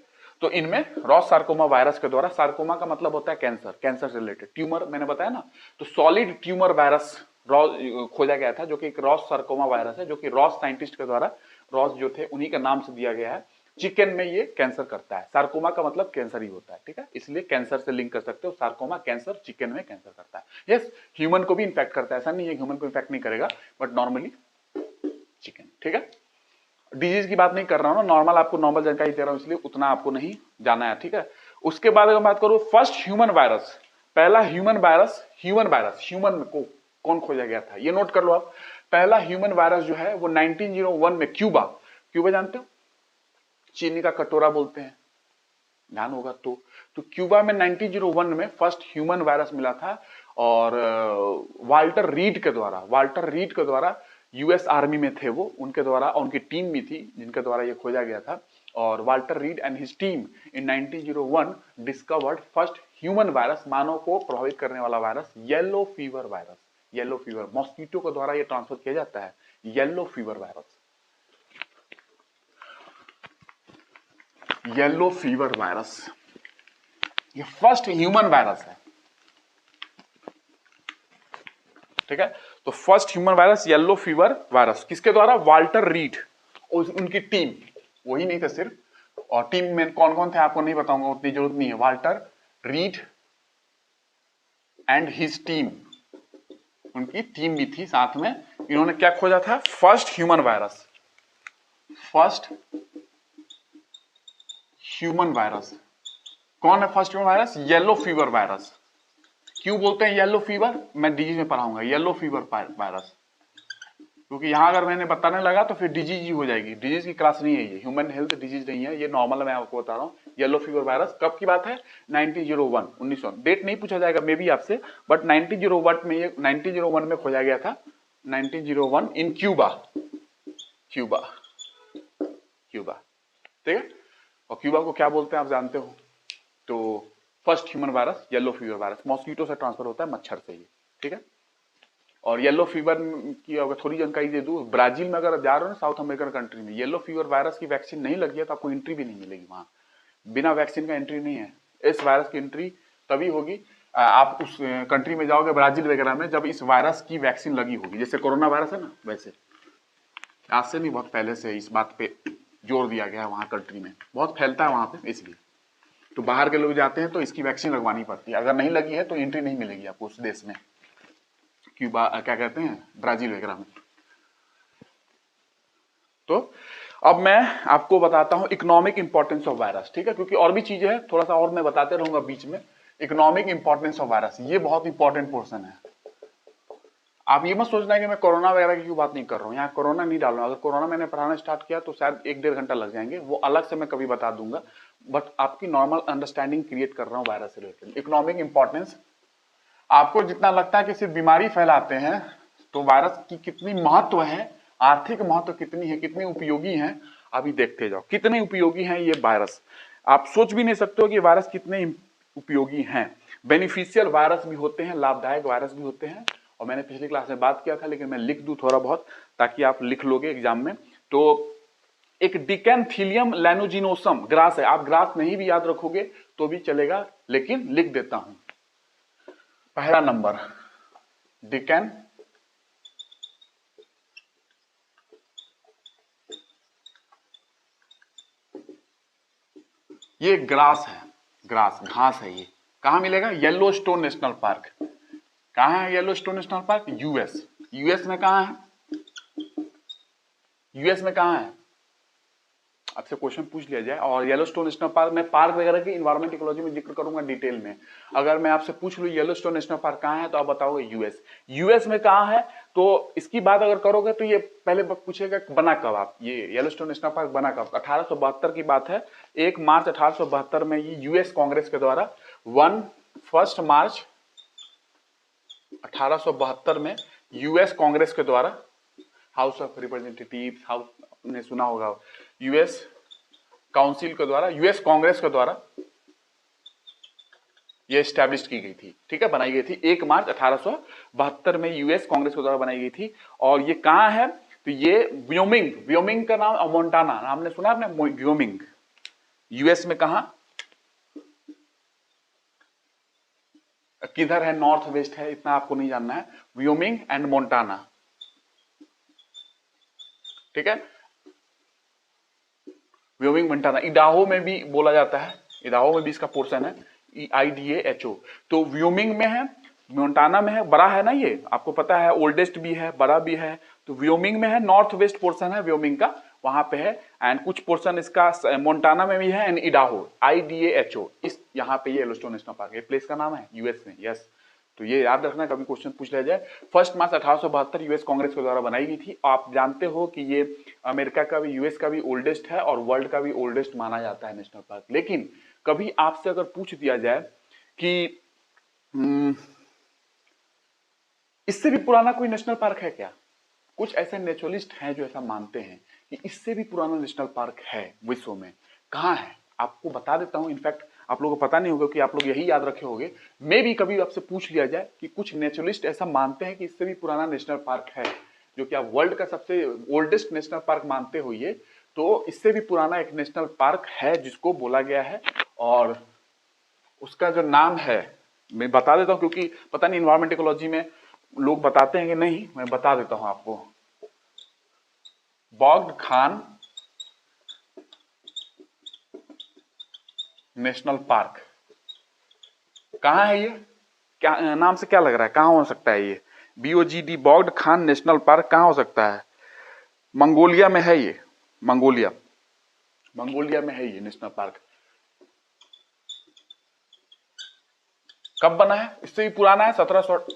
Speaker 1: तो इनमें रॉस सार्कोमा वायरस के द्वारा, सार्कोमा का मतलब होता है कैंसर, कैंसर से रिलेटेड। ट्यूमर मैंने बताया ना, तो सॉलिड ट्यूमर वायरस खोजा गया था, जो कि एक रॉस सार्कोमा वायरस है, जो कि रॉस साइंटिस्ट के द्वारा, रॉस जो थे उन्हीं के नाम से दिया गया है। चिकन में ये कैंसर करता है। सार्कोमा का मतलब कैंसर ही होता है। ठीक है, इसलिए कैंसर से लिंक कर सकते हो। सार्कोमा कैंसर, चिकन में कैंसर करता है। यस, ह्यूमन को भी इंफेक्ट करता है, ऐसा नहीं है ह्यूमन को इंफेक्ट नहीं करेगा, बट नॉर्मली चिकन। ठीक है, डिजीज की बात नहीं कर रहा हूं ना, नॉर्मल आपको नॉर्मल जानकारी दे रहा हूं, इसलिए उतना आपको नहीं जाना है। ठीक है, उसके बाद अगर बात करूं फर्स्ट ह्यूमन वायरस, पहला ह्यूमन वायरस, ह्यूमन को कौन खोजा गया था, ये नोट कर लो आप। पहला ह्यूमन वायरस जो है वो 1901 में क्यूबा जानते हो, चीनी का कटोरा बोलते हैं, ध्यान होगा तो क्यूबा में 1901 में फर्स्ट ह्यूमन वायरस मिला था। और वाल्टर रीड के द्वारा, यूएस आर्मी में थे वो, उनके द्वारा, उनकी टीम भी थी जिनके द्वारा ये खोजा गया था। और Walter Reed and his team in 1901 discovered first human virus, मानव को प्रभावित करने वाला वायरस, yellow fever virus. Yellow fever mosquito के द्वारा ये ट्रांसफर किया जाता है, yellow fever virus. Yellow fever virus ये फर्स्ट ह्यूमन वायरस है। ठीक है, तो first human virus yellow fever virus, किसके द्वारा? वाल्टर रीड और उनकी टीम, वही नहीं था सिर्फ, और टीम में कौन कौन थे आपको नहीं बताऊंगा, उतनी जरूरत नहीं है। Walter Reed and his team, उनकी टीम भी थी साथ में। इन्होंने क्या खोजा था? First human virus. First human virus कौन है? First human virus yellow fever virus. क्यों बोलते हैं येलो फीवर? मैं डिजीज में पढ़ाऊंगा येलो फीवर वायरस, क्योंकि यहां अगर मैंने बताने लगा तो फिर डिजीज ही हो जाएगी। डिजीज की क्लास नहीं है ये, ह्यूमन हेल्थ डिजीज नहीं है ये, नॉर्मल मैं आपको बता रहा हूँ। येलो फीवर वायरस कब की बात है? 1901, 1900। डेट नहीं पूछा जाएगा मे बी आपसे, बट 1901 में, ये 1901 में खोजा गया था। 1901 इन क्यूबा, क्यूबा, क्यूबा। ठीक है, और क्यूबा को क्या बोलते हैं आप जानते हो? तो first human virus yellow fever virus, mosquito से ट्रांसफर होता है, मच्छर से ही। ठीक है, और येलो फीवर की अगर थोड़ी जानकारी दे दूं, ब्राजील में अगर जा रहे हो ना, साउथ अमेरिकन कंट्री में, येलो फीवर वायरस की वैक्सीन नहीं लगी है तो आपको एंट्री भी नहीं मिलेगी वहां। बिना वैक्सीन का एंट्री नहीं है। इस वायरस की एंट्री तभी होगी, आप उस कंट्री में जाओगे ब्राजील वगैरह में, जब इस वायरस की वैक्सीन लगी होगी। जैसे कोरोना वायरस है ना, वैसे आज से नहीं, बहुत पहले से इस बात पे जोर दिया गया है वहां कंट्री में, बहुत फैलता है वहां पे, इसलिए तो बाहर के लोग जाते हैं तो इसकी वैक्सीन लगवानी पड़ती है। अगर नहीं लगी है तो एंट्री नहीं मिलेगी आपको उस देश में, क्यूबा क्या कहते हैं, ब्राजील वगैरह में। तो अब मैं आपको बताता हूं इकोनॉमिक इंपॉर्टेंस ऑफ वायरस। ठीक है, क्योंकि और भी चीजें हैं, थोड़ा सा और मैं बताते रहूंगा बीच में। इकोनॉमिक इंपॉर्टेंस ऑफ वायरस, ये बहुत इंपॉर्टेंट पोर्शन है। आप ये मत सोचना कि मैं कोरोना वगैरह की क्यों बात नहीं कर रहा हूँ, यहाँ कोरोना नहीं डाल रहा हूँ। अगर कोरोना मैंने पढ़ाना स्टार्ट किया तो शायद 1-1.5 घंटा लग जाएंगे, वो अलग से मैं कभी बता दूंगा, बट आपकी नॉर्मल अंडरस्टैंडिंग क्रिएट कर रहा हूँ वायरस से रिलेटेड। इकोनॉमिक इंपॉर्टेंस, आपको जितना लगता है कि सिर्फ बीमारी फैलाते हैं, तो वायरस की कितनी महत्व है, आर्थिक महत्व कितनी है, कितनी उपयोगी है, अभी देखते जाओ कितने उपयोगी हैं ये वायरस। आप सोच भी नहीं सकते हो कि वायरस कितने उपयोगी हैं। बेनिफिशियल वायरस भी होते हैं, लाभदायक वायरस भी होते हैं, और मैंने पिछली क्लास में बात किया था, लेकिन मैं लिख दूं थोड़ा बहुत ताकि आप लिख लोगे एग्जाम में। तो एक डिकैंथीलियम लैनोजिनोसम ग्रास है, आप ग्रास नहीं भी याद रखोगे तो भी चलेगा, लेकिन लिख देता हूं। पहला नंबर डिकैन ये ग्रास है, ग्रास घास है। ये कहां मिलेगा? Yellow stone national park. कहां है yellow stone national park? US. US में कहां है? यूएस में कहां है? आपसे क्वेश्चन पूछ लिया जाए, और येलोस्टोन नेशनल पार्क, मैं पार्क वगैरह की इन्वायरमेंट इकोलॉजी में जिक्र करूंगा डिटेल में। अगर मैं आपसे पूछ लूं येलोस्टोन नेशनल पार्क कहाँ है, तो आप बताओगे यूएस। यूएस में कहाँ है, तो इसकी बात अगर करोगे तो ये पहले पूछेगा बना कब, आप ये येलोस्टोन नेशनल पार्क बना कब। 1872 की बात है, 1 मार्च 1872 में ये यूएस कांग्रेस के द्वारा 1 मार्च 1872 में यूएस कांग्रेस के द्वारा, हाउस ऑफ रिप्रेजेंटेटिव्स, हाउस ने सुना होगा, यूएस काउंसिल के द्वारा, यूएस कांग्रेस के द्वारा ये एस्टैब्लिश की गई थी, ठीक है, बनाई गई थी 1 मार्च 1872 में यूएस कांग्रेस के द्वारा बनाई गई थी। और ये कहां है, तो ये व्योमिंग, व्योमिंग का नाम, मोन्टाना, आपने सुना आपने, व्योमिंग यूएस में कहा, किधर है, नॉर्थ वेस्ट है, इतना आपको नहीं जानना है, व्योमिंग एंड मोन्टाना, ठीक है, व्योमिंग मोन्टाना। इडाहो में भी बोला जाता है, इडाहो में भी इसका पोर्शन है, IDAHO। तो व्योमिंग में है, मोन्टाना में है, बड़ा है ना ये, आपको पता है, ओल्डेस्ट भी है, बड़ा भी है। तो व्योमिंग में है, नॉर्थ वेस्ट पोर्शन है व्योमिंग का, वहां पे है। एंड कुछ पोर्शन इसका मोन्टाना में भी है, एंड इडाहो, IDAHO, इस यहाँ पे ये येलोस्टोन नेशनल पार्क, ये प्लेस का नाम है यूएस में, यस। तो ये याद रखना, कभी क्वेश्चन पूछ लिया जाए। 1 मार्च 1872 यूएस कांग्रेस के द्वारा बनाई गई थी। आप जानते हो कि ये अमेरिका का भी, यूएस का भी ओल्डेस्ट है, और वर्ल्ड का भी ओल्डेस्ट माना जाता है नेशनल पार्क। लेकिन कभी आपसे अगर पूछ दिया जाए कि इससे भी पुराना कोई नेशनल पार्क है क्या, कुछ ऐसे नेचुरलिस्ट हैं जो ऐसा मानते हैं कि इससे भी पुराना नेशनल पार्क है विश्व में, कहाँ है, आपको बता देता हूं। इनफैक्ट आप लोगों को पता नहीं होगा कि आप लोग यही याद रखे होंगे, मे भी कभी आपसे पूछ लिया जाए कि कुछ नेचुरलिस्ट ऐसा मानते हैं कि इससे भी पुराना नेशनल पार्क है, जो कि आप वर्ल्ड का सबसे ओल्डेस्ट नेशनल पार्क मानते हो ये, तो इससे भी पुराना एक नेशनल पार्क है जिसको बोला गया है, और उसका जो नाम है मैं बता देता हूं, क्योंकि पता नहीं इन्वायरमेंट इकोलॉजी में लोग बताते हैं कि नहीं, मैं बता देता हूं आपको। बॉग्ड खान नेशनल पार्क कहां है ये, क्या नाम से क्या लग रहा है, कहां हो सकता है ये, BOGD, बॉग्ड खान नेशनल पार्क कहां हो सकता है, मंगोलिया में है ये, मंगोलिया, मंगोलिया में है ये नेशनल पार्क। कब बना है, इससे भी पुराना है, 1700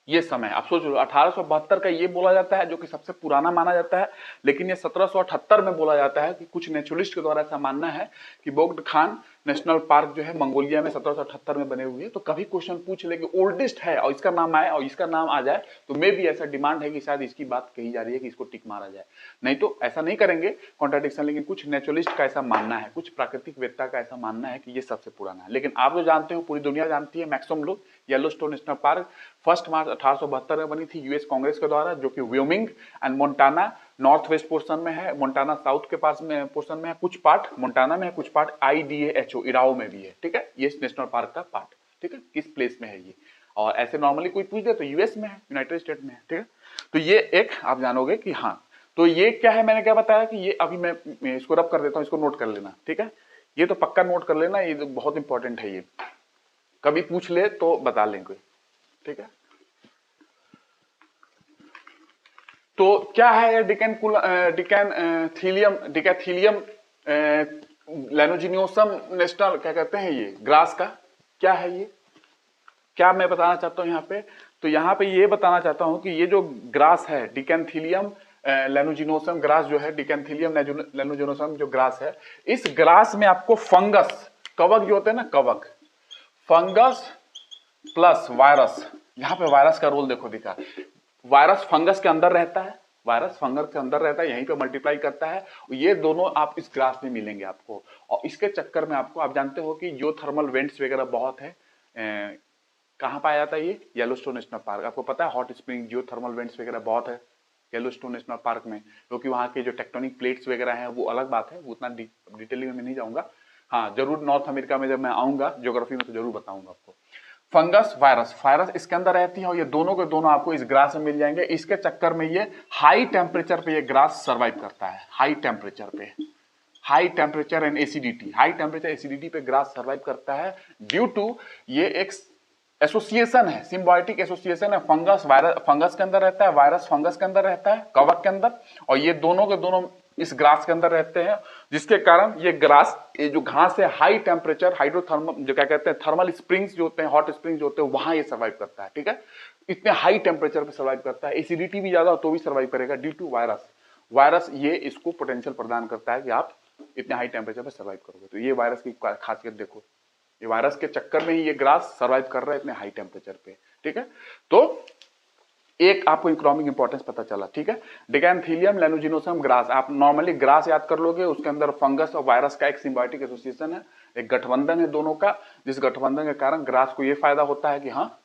Speaker 1: ये समय आप सोच लो, 1872 का ये बोला जाता है जो कि सबसे पुराना माना जाता है, लेकिन ये 1778 में बोला जाता है कि कुछ नेचुरलिस्ट के द्वारा ऐसा मानना है कि बोग्ड खान नेशनल पार्क जो है मंगोलिया में 1778 में बने हुए हैं। तो कभी क्वेश्चन पूछ ले कि ओल्डेस्ट है और इसका नाम आए और इसका नाम आ जाए, तो मे भी ऐसा डिमांड है कि शायद इसकी बात कही जा रही है कि इसको टिक मारा जाए, नहीं तो ऐसा नहीं करेंगे कॉन्ट्राडिक्शन। लेकिन कुछ नेचुरलिस्ट का ऐसा मानना है, कुछ प्राकृतिक वेत्ता का ऐसा मानना है कि ये सबसे पुराना है। लेकिन आप जो जानते हो, पूरी दुनिया जानती है, मैक्सिमम लोग, येलोस्टोन नेशनल पार्क 1 मार्च 1872 में बनी थी यूएस कांग्रेस के द्वारा, जो कि Wyoming and Montana north west portion में है, मोन्टाना साउथ के पास में पोर्शन में है, कुछ पार्ट मोन्टाना में है, कुछ पार्ट IDAHO इडाहो में भी है, ठीक है, ये नेशनल पार्क का पार्ट, ठीक है, किस प्लेस में है ये। और ऐसे नॉर्मली कोई पूछ दे तो यूएस में है, यूनाइटेड स्टेट में है, ठीक है। तो ये एक आप जानोगे कि हाँ, तो ये क्या है, मैंने क्या बताया कि ये अभी मैं इसको रब कर देता हूँ, इसको नोट कर लेना, ठीक है, ये तो पक्का नोट कर लेना, ये तो बहुत इंपॉर्टेंट है, ये कभी पूछ ले तो बता लेंगे, ठीक है। तो क्या है डिकैथीलियम लैनोजिनियोसम नेशनल, क्या कहते हैं ये ग्रास का, क्या है ये, क्या मैं बताना चाहता हूं यहाँ पे, तो यहाँ पे ये बताना चाहता हूं कि ये जो ग्रास है डिकैथीलियम लैनोजिनोसम ग्रास जो है, डिकैथीलियम लैनोजिनोसम जो ग्रास है, इस ग्रास में आपको फंगस, कवक जो होते हैं ना, कवक, फंगस प्लस वायरस, यहाँ पे वायरस का रोल देखो दिखा, वायरस फंगस के अंदर रहता है, वायरस फंगस के अंदर रहता है, यहीं पे मल्टीप्लाई करता है, ये दोनों आप इस ग्रास में मिलेंगे आपको। और इसके चक्कर में आपको, आप जानते हो कि जियोथर्मल वेंट्स वगैरह बहुत है, कहाँ पाया जाता है ये, येलोस्टोन नेशनल पार्क, आपको पता है हॉट स्प्रिंग जियोथर्मल वेंट्स वगैरह बहुत है येलोस्टोन नेशनल पार्क में, क्योंकि वहाँ के जो टेक्टोनिक प्लेट्स वगैरह हैं वो अलग बात है, वो उतना डिटेलिंग में मैं नहीं जाऊंगा, हाँ जरूर नॉर्थ अमेरिका में जब मैं आऊंगा ज्योग्राफी में तो जरूर बताऊंगा आपको। फंगस वायरस इसके अंदर रहती है, और ये दोनों के दोनों आपको इस ग्रास में मिल जाएंगे। इसके चक्कर में ये हाई टेम्परेचर पे ये ग्रास सर्वाइव करता है, high temperature and acidity, high temperature acidity पे ग्रास सर्वाइव करता है, ड्यू टू ये एक एसोसिएशन है, सिम्बायोटिक एसोसिएशन है, फंगस वायरस फंगस के अंदर रहता है, वायरस फंगस के अंदर रहता है, कवक के अंदर, और ये दोनों के दोनों इस ग्रास के अंदर रहते हैं, जिसके कारण ये ग्रास, ये जो घास है, हाई टेम्परेचर हाइड्रोथर्मल जो क्या कहते हैं थर्मल स्प्रिंग्स जो होते हैं, हॉट स्प्रिंग्स जो होते हैं, वहां ये सर्वाइव करता है। ठीक है, इतने हाई टेम्परेचर पे सर्वाइव करता है। एसिडिटी भी ज्यादा हो तो भी सर्वाइव करेगा ड्यू टू वायरस। वायरस ये इसको पोटेंशियल प्रदान करता है कि आप इतने हाई टेम्परेचर पे सर्वाइव करोगे। तो ये वायरस की खासियत देखो, ये वायरस के चक्कर में ही ये ग्रास सर्वाइव कर रहा है इतने हाई टेम्परेचर पे। ठीक है, तो एक आपको इकोनॉमिक इंपॉर्टेंस पता चला। ठीक है, डिकैंथीलियम लैनुजिनोसम ग्रास, आप नॉर्मली ग्रास याद कर लोगे, उसके अंदर फंगस और वायरस का एक सिम्बायोटिक एसोसिएशन है, एक गठबंधन है दोनों का, जिस गठबंधन के कारण ग्रास को यह फायदा होता है कि हाँ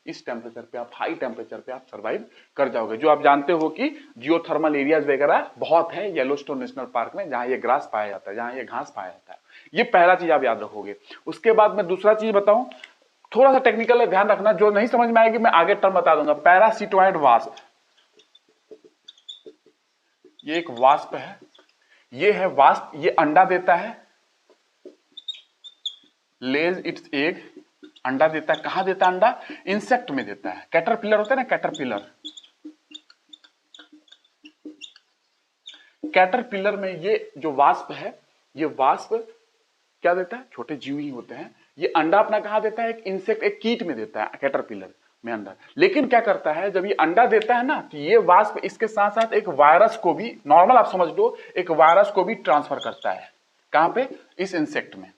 Speaker 1: इस टेम्परेचर पे आप, हाई टेम्परेचर पे आप सर्वाइव कर जाओगे। जो आप जानते हो कि जियोथर्मल एरियाज वगैरह बहुत है येलोस्टोन नेशनल पार्क में जहां ये ग्रास पाया जाता है, जहां ये घास पाया जाता है। ये पहला चीज आप याद रखोगे। उसके बाद मैं दूसरा चीज बताऊं, थोड़ा सा टेक्निकल है, ध्यान रखना, जो नहीं समझ में आएगी मैं आगे टर्म बता दूंगा। पैरासिटोइड वास्प, ये एक वास्प है, ये है वास्प, ये अंडा देता है, लेज इट्स एग, अंडा देता है। कहां देता है अंडा? इंसेक्ट में देता है। कैटरपिलर होता है ना, कैटरपिलर, कैटरपिलर में ये जो वास्प है, ये वास्प क्या देता है? छोटे जीव ही होते हैं। ये अंडा अपना कहां देता है? एक इंसेक्ट, एक कीट में देता है, कैटरपिलर में अंडा। लेकिन क्या करता है, जब ये अंडा देता है ना, तो ये वास्प इसके साथ साथ एक वायरस को भी, नॉर्मल आप समझ लो, एक वायरस को भी ट्रांसफर करता है। कहां पे? इस इंसेक्ट में,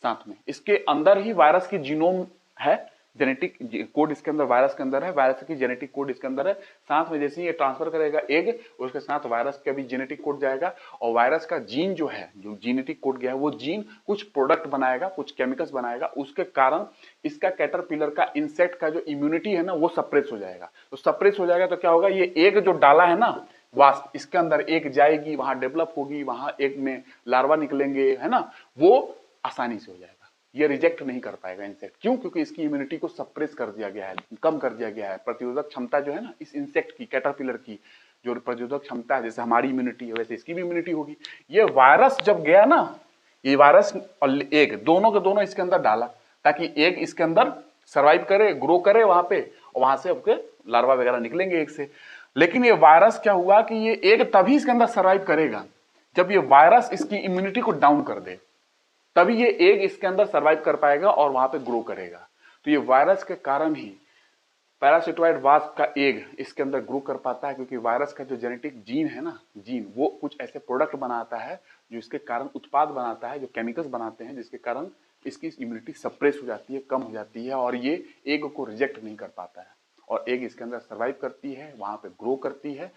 Speaker 1: साथ में। इसके अंदर ही वायरस की जीनोम है, जेनेटिक कोड इसके अंदर वायरस के अंदर है, वायरस की जेनेटिक कोड इसके अंदर है। साथ में जैसे ही ये ट्रांसफर करेगा एग, उसके साथ वायरस का भी जेनेटिक कोड जाएगा, और वायरस का जीन जो है, जो जेनेटिक कोड गया है, वो जीन कुछ प्रोडक्ट बनाएगा, कुछ केमिकल्स बनाएगा। उसके कारण इसका कैटरपिलर का, इंसेक्ट का जो इम्यूनिटी है ना, वो सप्रेस हो जाएगा। तो सप्रेस हो जाएगा तो क्या होगा, ये एग जो डाला है ना वास्प, इसके अंदर एग जाएगी, वहां डेवलप होगी, वहां एग में लार्वा निकलेंगे, है ना, वो आसानी से हो जाएगा। ये रिजेक्ट नहीं कर पाएगा इंसेक्ट। क्यों? क्योंकि इसकी इम्यूनिटी को सप्रेस कर दिया गया है, कम कर दिया गया है। प्रतिरोधक क्षमता जो है ना इस इंसेक्ट की, कैटरपिलर की जो प्रतिरोधक क्षमता है, जैसे हमारी इम्यूनिटी है वैसे इसकी भी इम्यूनिटी होगी। ये वायरस जब गया ना, ये वायरस और एग दोनों के दोनों इसके अंदर डाला, ताकि एग इसके अंदर सर्वाइव करे, ग्रो करे वहां पे, और वहां से आपके लार्वा वगैरह निकलेंगे एग से। लेकिन ये वायरस क्या हुआ कि ये एग तभी इसके अंदर सर्वाइव करेगा जब ये वायरस इसकी इम्यूनिटी को डाउन कर दे, तभी ये एग इसके अंदर सर्वाइव कर पाएगा और वहां पे ग्रो करेगा। तो ये वायरस के कारण ही पैरासिटोइड वास्प का एग इसके अंदर ग्रो कर पाता है, क्योंकि वायरस का जो जेनेटिक जीन है ना, जीन, वो कुछ ऐसे प्रोडक्ट बनाता है जो इसके कारण उत्पाद बनाता है, जो केमिकल्स बनाते हैं, जिसके कारण इसकी इम्यूनिटी सप्रेस हो जाती है, कम हो जाती है, और ये एग को रिजेक्ट नहीं कर पाता है, और एग इसके अंदर सर्वाइव करती है, वहां पे ग्रो करती है।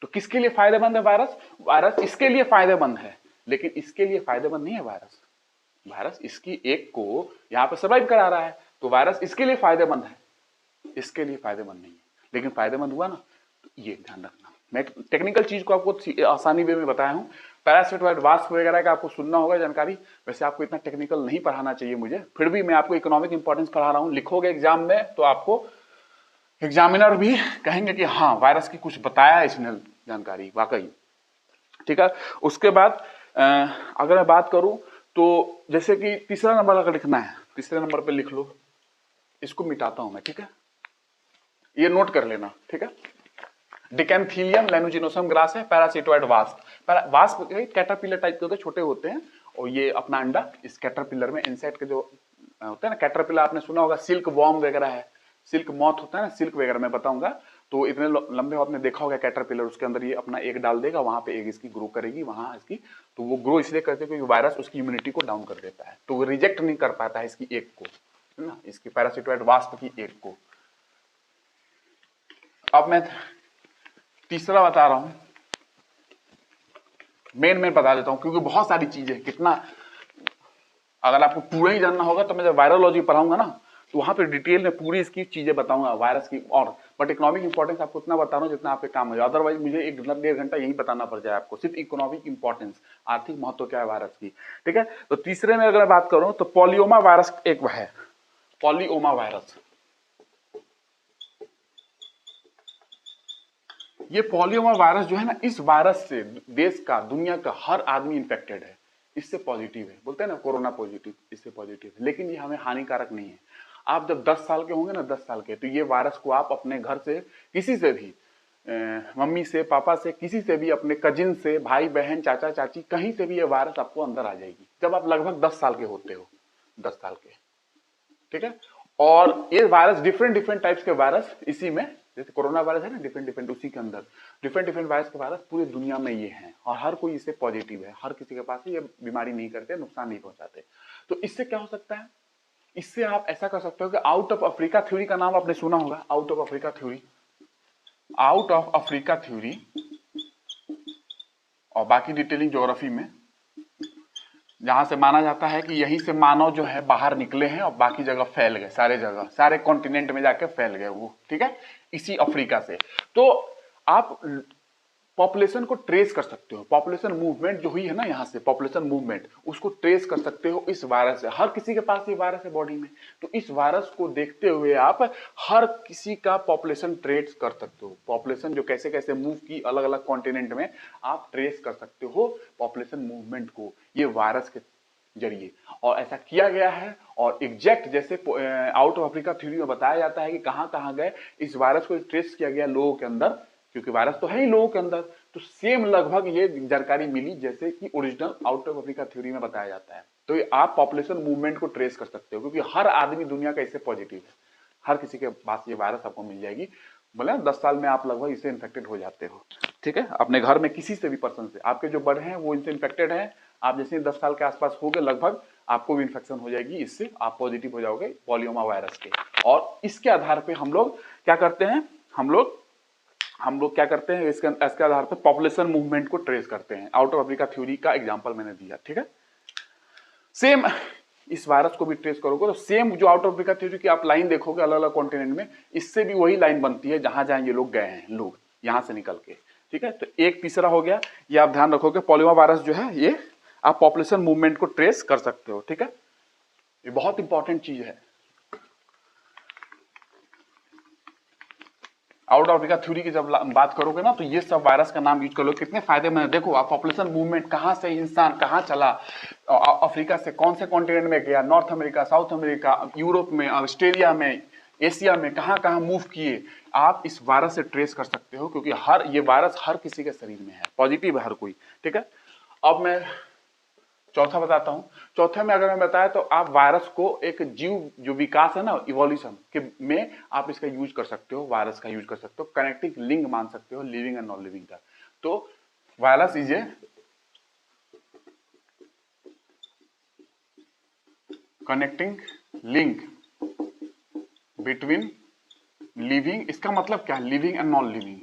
Speaker 1: तो किसके लिए फायदेमंद है वायरस? वायरस इसके लिए फायदेमंद है, लेकिन इसके लिए फायदेमंद नहीं है वायरस। वायरस इसकी एक को यहां पर सर्वाइव करा रहा है, तो वायरस इसके लिए फायदेमंद है, इसके लिए फायदेमंद नहीं है। लेकिन फायदेमंद हुआ ना, तो ये ध्यान रखना। मैं टेक्निकल चीज को आपको आसानी वे में बताया हूं। पैरासिटोइड वास्प वगैरह का आपको सुनना होगा जानकारी, वैसे आपको इतना टेक्निकल नहीं पढ़ाना चाहिए मुझे, फिर भी मैं आपको इकोनॉमिक इंपॉर्टेंस पढ़ा रहा हूं। लिखोगे एग्जाम में तो आपको एग्जामिनर भी कहेंगे कि हाँ वायरस की कुछ बताया है इसने जानकारी, वाकई। ठीक है, उसके बाद अगर मैं बात करूं तो जैसे कि तीसरा नंबर अगर लिखना है, तीसरे नंबर पे लिख लो, इसको मिटाता हूं मैं, ठीक है, ये नोट कर लेना, ठीक है। डिकैंथीलियम लैनुजिनोसम ग्रास है, parasitoid wasp. Wasp caterpillar type के होते हैं, छोटे होते हैं, और ये अपना अंडा इस कैटरपिलर में, इंसेक्ट के जो होता है ना, कैटरपिलर आपने सुना होगा, सिल्क वॉर्म वगैरह है, सिल्क मॉथ होता है ना, सिल्क वगैरह मैं बताऊंगा। तो इतने लंबे आपने देखा होगा कैटरपिलर, उसके अंदर ये अपना एग डाल देगा, वहां पे एग इसकी ग्रो करेगी, वहां इसकी, तो वो ग्रो इसलिए करते हैं क्योंकि वायरस उसकी इम्यूनिटी को डाउन कर देता है, तो वो रिजेक्ट नहीं कर पाता है इसकी एग को, है ना, इसकी पैरासिटोइड वास्प की एग को। अब मैं तीसरा बता रहा हूं, मेन बता देता हूं, क्योंकि बहुत सारी चीजें, कितना अगर आपको पूरा ही जानना होगा तो मैं जब वायरोलॉजी पढ़ाऊंगा ना, तो वहां पे डिटेल में पूरी इसकी चीजें बताऊंगा वायरस की, और बट इकोनॉमिक इंपॉर्टेंस आपको उतना बता रहा हूं जितना आपके काम है, अदरवाइज मुझे 1-1.5 घंटा यही बताना पड़ जाए आपको, सिर्फ इकोनॉमिक इंपॉर्टेंस, आर्थिक महत्व क्या है वायरस की। ठीक है, तो तीसरे में अगर मैं बात करूं तो पॉलियोमा वायरस एक है, पॉलियोमा वायरस। ये पॉलियोमा वायरस जो है ना, इस वायरस से देश का, दुनिया का हर आदमी इंफेक्टेड है, इससे पॉजिटिव है, बोलते हैं ना कोरोना पॉजिटिव, इससे पॉजिटिव है, लेकिन ये हमें हानिकारक नहीं है। आप जब 10 साल के होंगे ना, 10 साल के, तो ये वायरस को आप अपने घर से किसी से भी मम्मी से, पापा से, किसी से भी, अपने कजिन से, भाई बहन, चाचा चाची, कहीं से भी ये वायरस आपको अंदर आ जाएगी जब आप लगभग 10 साल के होते हो, 10 साल के, ठीक है। और ये वायरस डिफरेंट डिफरेंट टाइप्स के वायरस इसी में, जैसे कोरोना वायरस है ना, डिफरेंट डिफरेंट, उसी के अंदर डिफरेंट डिफरेंट वायरस के वायरस पूरी दुनिया में ये हैं और हर कोई इससे पॉजिटिव है, हर किसी के पास ये बीमारी नहीं करते, नुकसान नहीं पहुंचाते। तो इससे क्या हो सकता है, इससे आप ऐसा कर सकते हो कि आउट ऑफ अफ्रीका थ्योरी का नाम आपने सुना होगा, out of Africa theory, out of Africa theory, और बाकी डिटेलिंग ज्योग्राफी में, जहां से माना जाता है कि यहीं से मानव जो है बाहर निकले हैं और बाकी जगह फैल गए, सारे जगह, सारे कॉन्टिनेंट में जाके फैल गए वो, ठीक है, इसी अफ्रीका से। तो आप पॉपुलेशन को ट्रेस कर सकते हो, पॉपुलेशन मूवमेंट जो हुई है ना यहाँ से, पॉपुलेशन मूवमेंट, उसको ट्रेस कर सकते हो इस वायरस से। हर किसी के पास ये वायरस है बॉडी में, तो इस वायरस को देखते हुए आप हर किसी का पॉपुलेशन ट्रेस कर सकते हो, पॉपुलेशन जो कैसे कैसे मूव की अलग अलग कॉन्टिनेंट में, आप ट्रेस कर सकते हो पॉपुलेशन मूवमेंट को ये वायरस के जरिए। और ऐसा किया गया है, और एग्जैक्ट जैसे आउट ऑफ अफ्रीका थ्योरी में बताया जाता है कि कहां कहां गए, इस वायरस को ट्रेस किया गया लोगों के अंदर, क्योंकि वायरस तो है ही लोगों के अंदर, तो सेम लगभग ये जानकारी मिली जैसे कि original out of Africa theory में बताया जाता है। तो ये आप पॉपुलेशन मूवमेंट को ट्रेस कर सकते हो, क्योंकि हर आदमी दुनिया का इससे पॉजिटिव है, हर किसी के पास ये वायरस आपको मिल जाएगी, बोले 10 साल में आप लगभग इससे इन्फेक्टेड हो जाते हो, ठीक है। अपने घर में किसी से भी पर्सन से, आपके जो बड़े हैं वो इनसे इन्फेक्टेड हैं, आप जैसे 10 साल के आसपास हो गए लगभग, आपको भी इन्फेक्शन हो जाएगी, इससे आप पॉजिटिव हो जाओगे पॉलियोमा वायरस के। और इसके आधार पे हम लोग क्या करते हैं, हम लोग क्या करते हैं, इसके आधार पर पॉपुलेशन मूवमेंट को ट्रेस करते हैं। आउट ऑफ अफ्रीका थ्योरी का एग्जांपल मैंने दिया, ठीक है। सेम इस वायरस को भी ट्रेस करोगे तो सेम जो आउट ऑफ अफ्रीका थ्योरी की आप लाइन देखोगे अलग अलग कॉन्टिनेंट में, इससे भी वही लाइन बनती है जहां जहां ये लोग गए हैं, लोग यहां से निकल के, ठीक है। तो एक तीसरा हो गया, ये आप ध्यान रखोगे, पॉलियोमा वायरस जो है ये आप पॉपुलेशन मूवमेंट को ट्रेस कर सकते हो, ठीक है। ये बहुत इंपॉर्टेंट चीज है। आउट ऑफ अफ्रीका थ्योरी की जब बात करोगे ना, तो ये सब वायरस का नाम यूज कर लो, कितने फायदेमंद। देखो आप पॉपुलेशन मूवमेंट, कहां से इंसान कहां चला, अफ्रीका से कौन से कॉन्टिनेंट में गया, north America, south America, Europe में, ऑस्ट्रेलिया में, एशिया में, कहां कहां मूव किए, आप इस वायरस से ट्रेस कर सकते हो, क्योंकि ये वायरस हर किसी के शरीर में है, पॉजिटिव है हर कोई, ठीक है। अब मैं चौथा बताता हूं। चौथे में अगर मैं बताया तो आप वायरस को एक जीव जो विकास है ना, इवोल्यूशन के में आप इसका यूज कर सकते हो, वायरस का यूज कर सकते हो, कनेक्टिंग लिंक मान सकते हो लिविंग एंड नॉन लिविंग का। तो virus is a connecting link between living, इसका मतलब क्या है, लिविंग एंड नॉन लिविंग,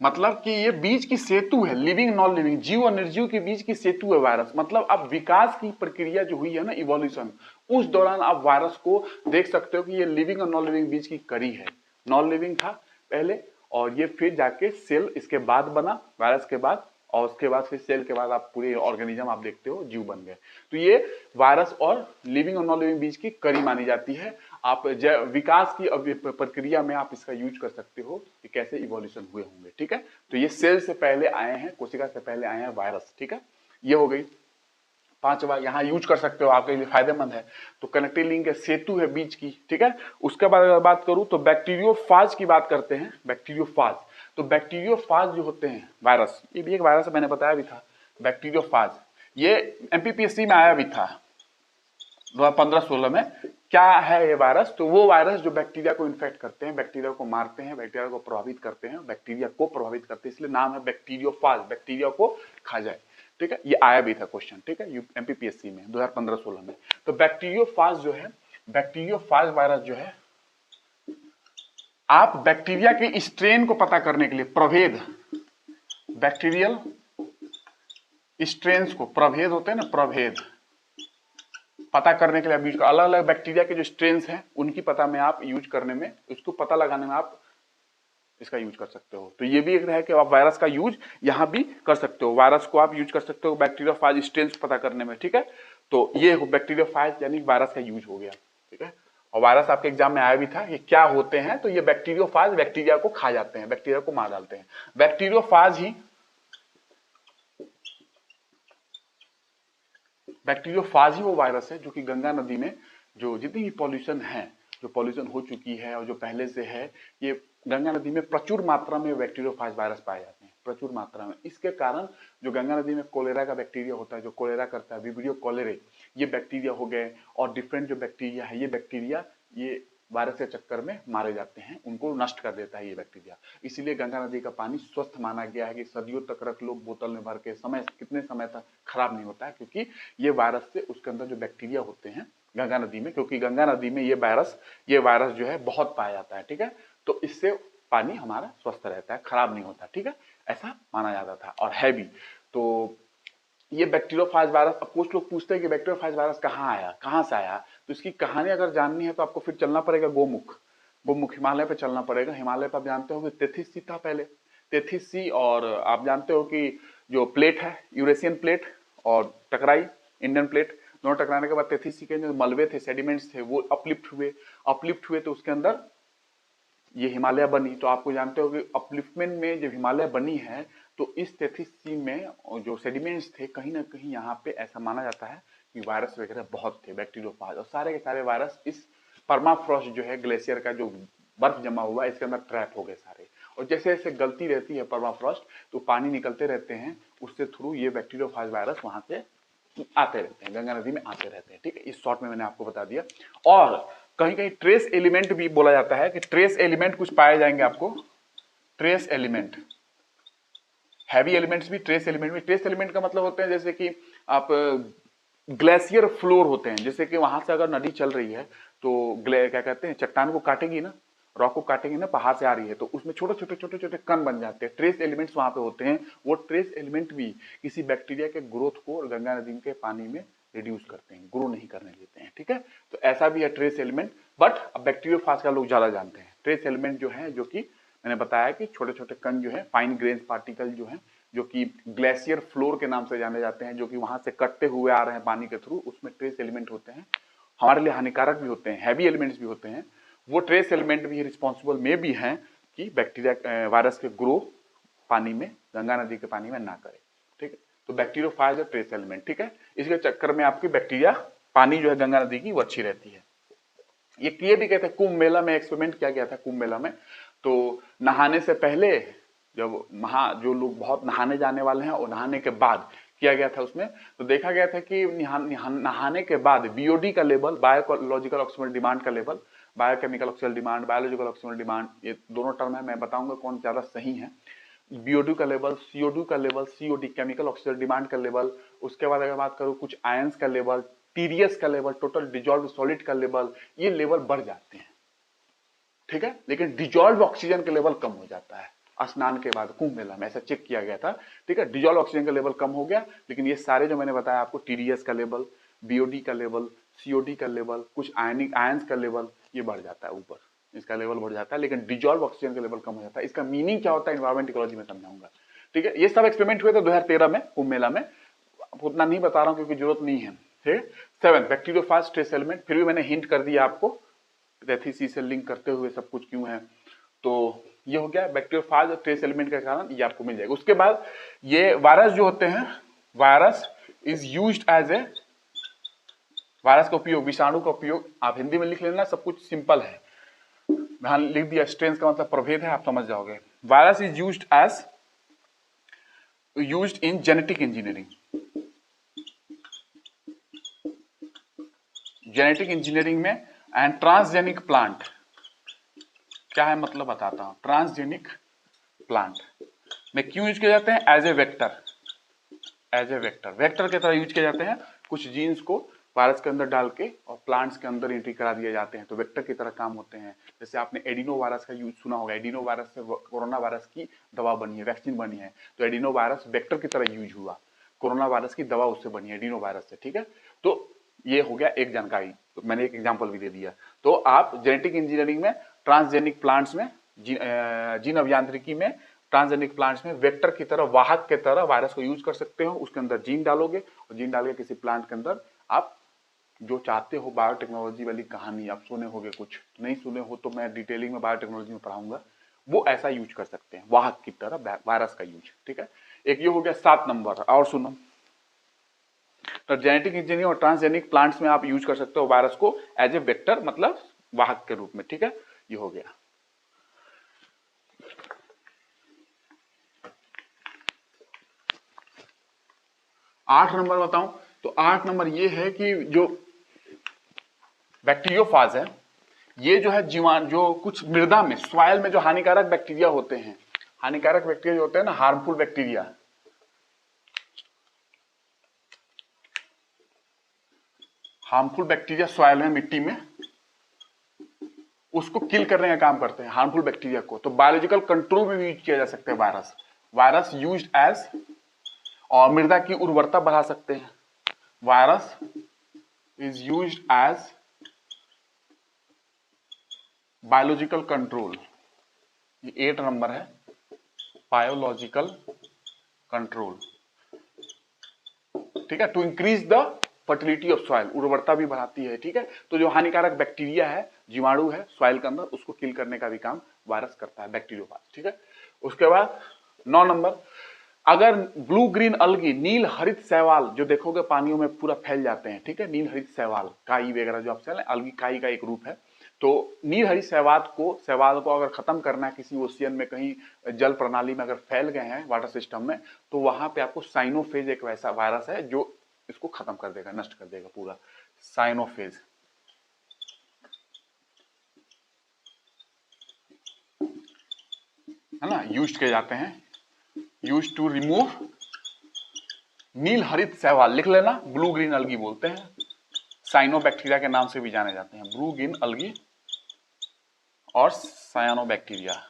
Speaker 1: मतलब कि ये बीच की सेतु है, लिविंग नॉन लिविंग, जीव और निर्जीव के बीच की सेतु है वायरस। मतलब अब विकास की प्रक्रिया जो हुई है ना, इवोल्यूशन, उस दौरान आप वायरस को देख सकते हो कि ये लिविंग और नॉन लिविंग बीच की कड़ी है। नॉन लिविंग था पहले, और ये फिर जाके सेल इसके बाद बना, वायरस के बाद, और उसके बाद फिर सेल के बाद आप पूरे ऑर्गेनिज्म आप देखते हो जीव बन गए। तो ये वायरस और लिविंग और नॉन लिविंग बीच की कड़ी मानी जाती है। आप विकास की प्रक्रिया में आप इसका यूज कर सकते हो कि कैसे इवोल्यूशन हुए होंगे, ठीक है। तो ये सेल से पहले आए हैं, कोशिका से पहले आए हैं वायरस, ठीक है। ये हो गई पांचवा, यहां यूज कर सकते हो, आपके लिए फायदेमंद है। तो कनेक्टिंग लिंक है, सेतु है बीच की, ठीक है। उसके बाद अगर बात करूं तो बैक्टीरियोफाज की बात करते हैं, बैक्टीरियोफाज। तो बैक्टीरियोफाज जो होते हैं वायरस, ये भी एक वायरस मैंने बताया भी था, बैक्टीरियोफाज, ये एमपीपीएससी में आया भी था 2015-16 में। क्या है ये वायरस, तो वो वायरस जो बैक्टीरिया को इन्फेक्ट करते हैं, बैक्टीरिया को मारते हैं, बैक्टीरिया को प्रभावित करते हैं, बैक्टीरिया को प्रभावित करते हैं, इसलिए नाम है बैक्टीरियोफाज, बैक्टीरिया को खा जाए, ठीक है। ये आया भी था क्वेश्चन, ठीक है, एमपीपीएससी में 2015-16 में। तो बैक्टीरियोफाज जो है, बैक्टीरियोफाज वायरस जो है, आप बैक्टीरिया के स्ट्रेन को पता करने के लिए, प्रभेद, बैक्टीरियल स्ट्रेन्स को, प्रभेद होते हैं ना, प्रभेद पता करने के लिए आप यूज कर, अलग अलग बैक्टीरिया के जो स्ट्रेन्स हैं उनकी पता में आप यूज करने में, उसको पता लगाने में आप इसका यूज कर सकते हो। तो ये भी एक है कि आप वायरस का यूज यहां भी कर सकते हो, वायरस को आप यूज कर सकते हो बैक्टीरियोफाज स्ट्रेन्स पता करने में, ठीक है। तो ये बैक्टीरियोफाज यानी वायरस का यूज हो गया, ठीक है। और वायरस आपके एग्जाम में आया भी था, ये क्या होते हैं, तो ये बैक्टीरियोफाज बैक्टीरिया को खा जाते हैं, बैक्टीरिया को मार डालते हैं। बैक्टीरियोफाज ही वो वायरस है जो कि गंगा नदी में जो जितनी भी पॉल्यूशन है, जो पॉल्यूशन हो चुकी है और जो पहले से है, ये गंगा नदी में प्रचुर मात्रा में बैक्टीरियोफाज वायरस पाए जाते हैं, प्रचुर मात्रा में। इसके कारण जो गंगा नदी में कोलेरा का बैक्टीरिया होता है, जो कोलेरा करता है, विब्रियो कोलेरे, ये बैक्टीरिया हो गए और डिफरेंट जो बैक्टीरिया है, ये बैक्टीरिया ये वायरस के चक्कर में मारे जाते हैं, उनको नष्ट कर देता है ये बैक्टीरिया। इसीलिए गंगा नदी का पानी स्वस्थ माना गया है कि सदियों तक रख लो बोतल में भर के, समय कितने समय तक खराब नहीं होता है, क्योंकि ये वायरस से उसके अंदर जो बैक्टीरिया होते हैं गंगा नदी में, क्योंकि गंगा नदी में ये वायरस जो है बहुत पाया जाता है, ठीक है। तो इससे पानी हमारा स्वस्थ रहता है, खराब नहीं होता, ठीक है, ऐसा माना जाता था और है भी। तो ये बैक्टीरियोफाज वायरस, अब कुछ लोग पूछते हैं कि बैक्टीरियोफाज वायरस कहाँ आया, कहाँ से आया, तो इसकी कहानी अगर जाननी है तो आपको फिर चलना पड़ेगा गोमुख हिमालय पे चलना पड़ेगा। हिमालय पे आप जानते हो कि तेथिस सी था पहले, तेथिस सी, और आप जानते हो कि जो प्लेट है यूरेशियन प्लेट और टकराई इंडियन प्लेट, दोनों टकराने के बाद तेथिस सी के जो मलबे थे, सेडिमेंट्स थे, वो अपलिफ्ट हुए तो उसके अंदर ये हिमालय बनी। तो आपको जानते हो कि अपलिफ्टमेंट में जब हिमालय बनी है तो इस तेथिस सी में जो सेडिमेंट्स थे, कहीं ना कहीं यहाँ पे ऐसा माना जाता है कि वायरस वगैरह बहुत थे, बैक्टीरियोफाज, और सारे के सारे वायरस इस परमाफ्रॉस्ट जो है ग्लेशियर का जो बर्फ जमा हुआ है इसके अंदर ट्रैप हो गए सारे। और जैसे जैसे गलती रहती है परमाफ्रॉस्ट तो पानी निकलते रहते हैं, उससे थ्रू ये बैक्टीरियोफाज वायरस वहां से आते रहते हैं, गंगा नदी में आते रहते हैं, ठीक है। इस शॉर्ट में मैंने आपको बता दिया। और कहीं कहीं ट्रेस एलिमेंट भी बोला जाता है कि ट्रेस एलिमेंट कुछ पाए जाएंगे आपको, ट्रेस एलिमेंट, हैवी एलिमेंट्स भी, ट्रेस एलिमेंट भी। ट्रेस एलिमेंट का मतलब होते हैं जैसे कि आप ग्लेशियर फ्लोर होते हैं, जैसे कि वहां से अगर नदी चल रही है तो क्या कहते हैं, चट्टान को काटेगी ना, रॉक को काटेंगे ना, पहाड़ से आ रही है तो उसमें छोटे छोटे कण बन जाते हैं, ट्रेस एलिमेंट्स वहां पे होते हैं। वो ट्रेस एलिमेंट भी किसी बैक्टीरिया के ग्रोथ को गंगा नदी के पानी में रिड्यूस करते हैं, ग्रो नहीं करने देते हैं, ठीक है। तो ऐसा भी है ट्रेस एलिमेंट, बट अब बैक्टीरियोफाज का लोग ज्यादा जानते हैं। ट्रेस एलिमेंट जो है, जो कि मैंने बताया कि छोटे छोटे कण जो है, फाइन ग्रेन पार्टिकल जो है, जो कि ग्लेशियर फ्लोर के नाम से जाने जाते हैं, जो कि वहां से कटते हुए आ रहे हैं पानी के थ्रू, उसमें ट्रेस एलिमेंट होते हैं, हमारे लिए हानिकारक भी होते हैं, हैवी एलिमेंट्स भी होते हैं। वो ट्रेस एलिमेंट भी रिस्पॉन्सिबल में भी हैं कि बैक्टीरिया वायरस के ग्रो पानी में, गंगा नदी के पानी में ना करे, ठीक है। तो बैक्टीरियोफाज है ट्रेस एलिमेंट, ठीक है। इसके चक्कर में आपकी बैक्टीरिया पानी जो है गंगा नदी की वो अच्छी रहती है। ये भी कहते हैं, कुंभ मेला में एक्सपेरिमेंट किया गया था, कुंभ मेला में तो नहाने से पहले जब जो लोग बहुत नहाने जाने वाले हैं और नहाने के बाद किया गया था उसमें, तो देखा गया था कि नहाने के बाद बीओडी का लेवल, बायोलॉजिकल ऑक्सीजन डिमांड का level, biochemical oxygen demand, biological oxygen demand, ये दोनों टर्म है, मैं बताऊंगा कौन ज्यादा सही है। बीओडी का लेवल, सीओ2 का level, COD chemical oxygen demand का लेवल, उसके बाद अगर बात करूं कुछ आयंस का लेवल, टीडीएस का लेवल, टोटल डिजॉल्व सॉलिड का लेवल, ये लेवल बढ़ जाते हैं, ठीक है। लेकिन डिजॉल्व ऑक्सीजन का लेवल कम हो जाता है स्नान के बाद, कुंभ मेला में ऐसा चेक किया गया था, ठीक है। डिजॉल्व ऑक्सीजन का लेवल कम हो गया, लेकिन ये सारे जो मैंने बताया आपको, टीडीएस का लेवल, बीओडी का लेवल, सीओडी का लेवल, कुछ आयंस का लेवल, ये बढ़ जाता है ऊपर, इसका लेवल बढ़ जाता है, लेकिन डिजॉल्व ऑक्सीजन का लेवल कम हो जाता है। इसका मीनिंग क्या होता है एनवायरमेंट इकोलॉजी में समझाऊंगा, ठीक है। ये सब एक्सपेरिमेंट हुए थे 2013 में कुंभ मेला में, उतना नहीं बता रहा हूं क्योंकि जरूरत नहीं है, ठीक है। 7 बैक्टीरियोफाज ट्रेस एलिमेंट, फिर भी मैंने हिंट कर दिया आपको, तेथिस से लिंक करते हुए सब कुछ क्यों है। तो ये हो गया बैक्टीरियोफाज और ट्रेस एलिमेंट के कारण ये आपको मिल जाएगा। उसके बाद ये वायरस जो होते हैं, virus is used as a, virus का उपयोग, विषाणु का उपयोग, आप हिंदी में लिख लेना, सब कुछ सिंपल है, यहां लिख दिया, स्ट्रेन्स का मतलब प्रभेद है, आप समझ जाओगे। Virus is used in genetic engineering, genetic engineering में, एंड ट्रांसजेनिक प्लांट, क्या है मतलब बताता हूं। ट्रांसजेनिक प्लांट में क्यों यूज किए जाते हैं, एज ए वेक्टर, वेक्टर की तरह यूज किए जाते हैं। कुछ जीन्स को वायरस के अंदर डाल के और प्लांट्स के अंदर एंट्री करा दिए जाते हैं, तो वेक्टर की तरह काम होते हैं। जैसे आपने एडिनो वायरस का यूज सुना होगा, एडिनो वायरस से कोरोना वायरस की दवा बनी है, वैक्सीन बनी है, तो एडिनो वायरस वेक्टर की तरह यूज हुआ, कोरोना वायरस की दवा उससे बनी है, एडिनो वायरस से, ठीक है। तो ये हो गया एक जानकारी, तो मैंने एक एग्जाम्पल भी दे दिया। तो आप जेनेटिक इंजीनियरिंग में, ट्रांसजेनिक प्लांट्स में, जीन अभियांत्रिकी में, ट्रांसजेनिक प्लांट्स में वेक्टर की तरह, वाहक की तरह वायरस को यूज कर सकते हो। उसके अंदर जीन डालोगे और जीन डाल के किसी प्लांट के अंदर आप जो चाहते हो, बायोटेक्नोलॉजी वाली कहानी आप सुने होगे, कुछ नहीं सुने हो तो मैं डिटेलिंग में बायोटेक्नोलॉजी में पढ़ाऊंगा, वो ऐसा यूज कर सकते हैं, वाहक की तरह वायरस का यूज, ठीक है। एक ये हो गया 7 नंबर। और सुनो, तो जेनेटिक इंजीनियरिंग और ट्रांसजेनिक प्लांट्स में आप यूज कर सकते हो वायरस को एज ए वेक्टर, मतलब वाहक के रूप में, ठीक है। ये हो गया। 8 नंबर बताऊं तो 8 नंबर ये है कि जो बैक्टीरियोफाज है, ये जो है जीवाणु, जो कुछ मृदा में, सॉइल में जो हानिकारक बैक्टीरिया होते हैं, हानिकारक बैक्टीरिया जो होते हैं ना, harmful bacteria, harmful bacteria soil में, मिट्टी में, उसको किल करने का काम करते हैं हार्मफुल बैक्टीरिया को। तो बायोलॉजिकल कंट्रोल में भी यूज किया जा सकता है वायरस। वायरस यूज्ड एज, और मृदा की उर्वरता बढ़ा सकते हैं। Virus is used as biological control, ये 8 नंबर है, बायोलॉजिकल कंट्रोल, ठीक है। To increase the fertility of soil, उर्वरता भी बढ़ाती है, ठीक है। तो जो हानिकारक बैक्टीरिया है, जीवाणु है सॉइल के अंदर, उसको किल करने का भी काम वायरस करता है, बैक्टीरियोफाज, ठीक है। उसके बाद 9 नंबर, अगर ब्लू ग्रीन अलगी, नील हरित शैवाल, जो देखोगे पानियों में पूरा फैल जाते हैं, ठीक है, नील हरित शैवाल, काई वगैरह जो आप चले, अलगी काई का एक रूप है। तो नील हरित शैवाल को अगर खत्म करना है किसी ओशियन में, कहीं जल प्रणाली में अगर फैल गए हैं वाटर सिस्टम में, तो वहां पे आपको साइनोफेज, एक वैसा वायरस है जो इसको खत्म कर देगा, नष्ट कर देगा पूरा, साइनोफेज, है ना, यूज किए जाते हैं, यूज टू रिमूव नील हरित शैवाल, लिख लेना, ब्लू ग्रीन अलगी बोलते हैं, साइनोबैक्टीरिया के नाम से भी जाने जाते हैं, ब्लू ग्रीन अलगी और साइनोबैक्टीरिया,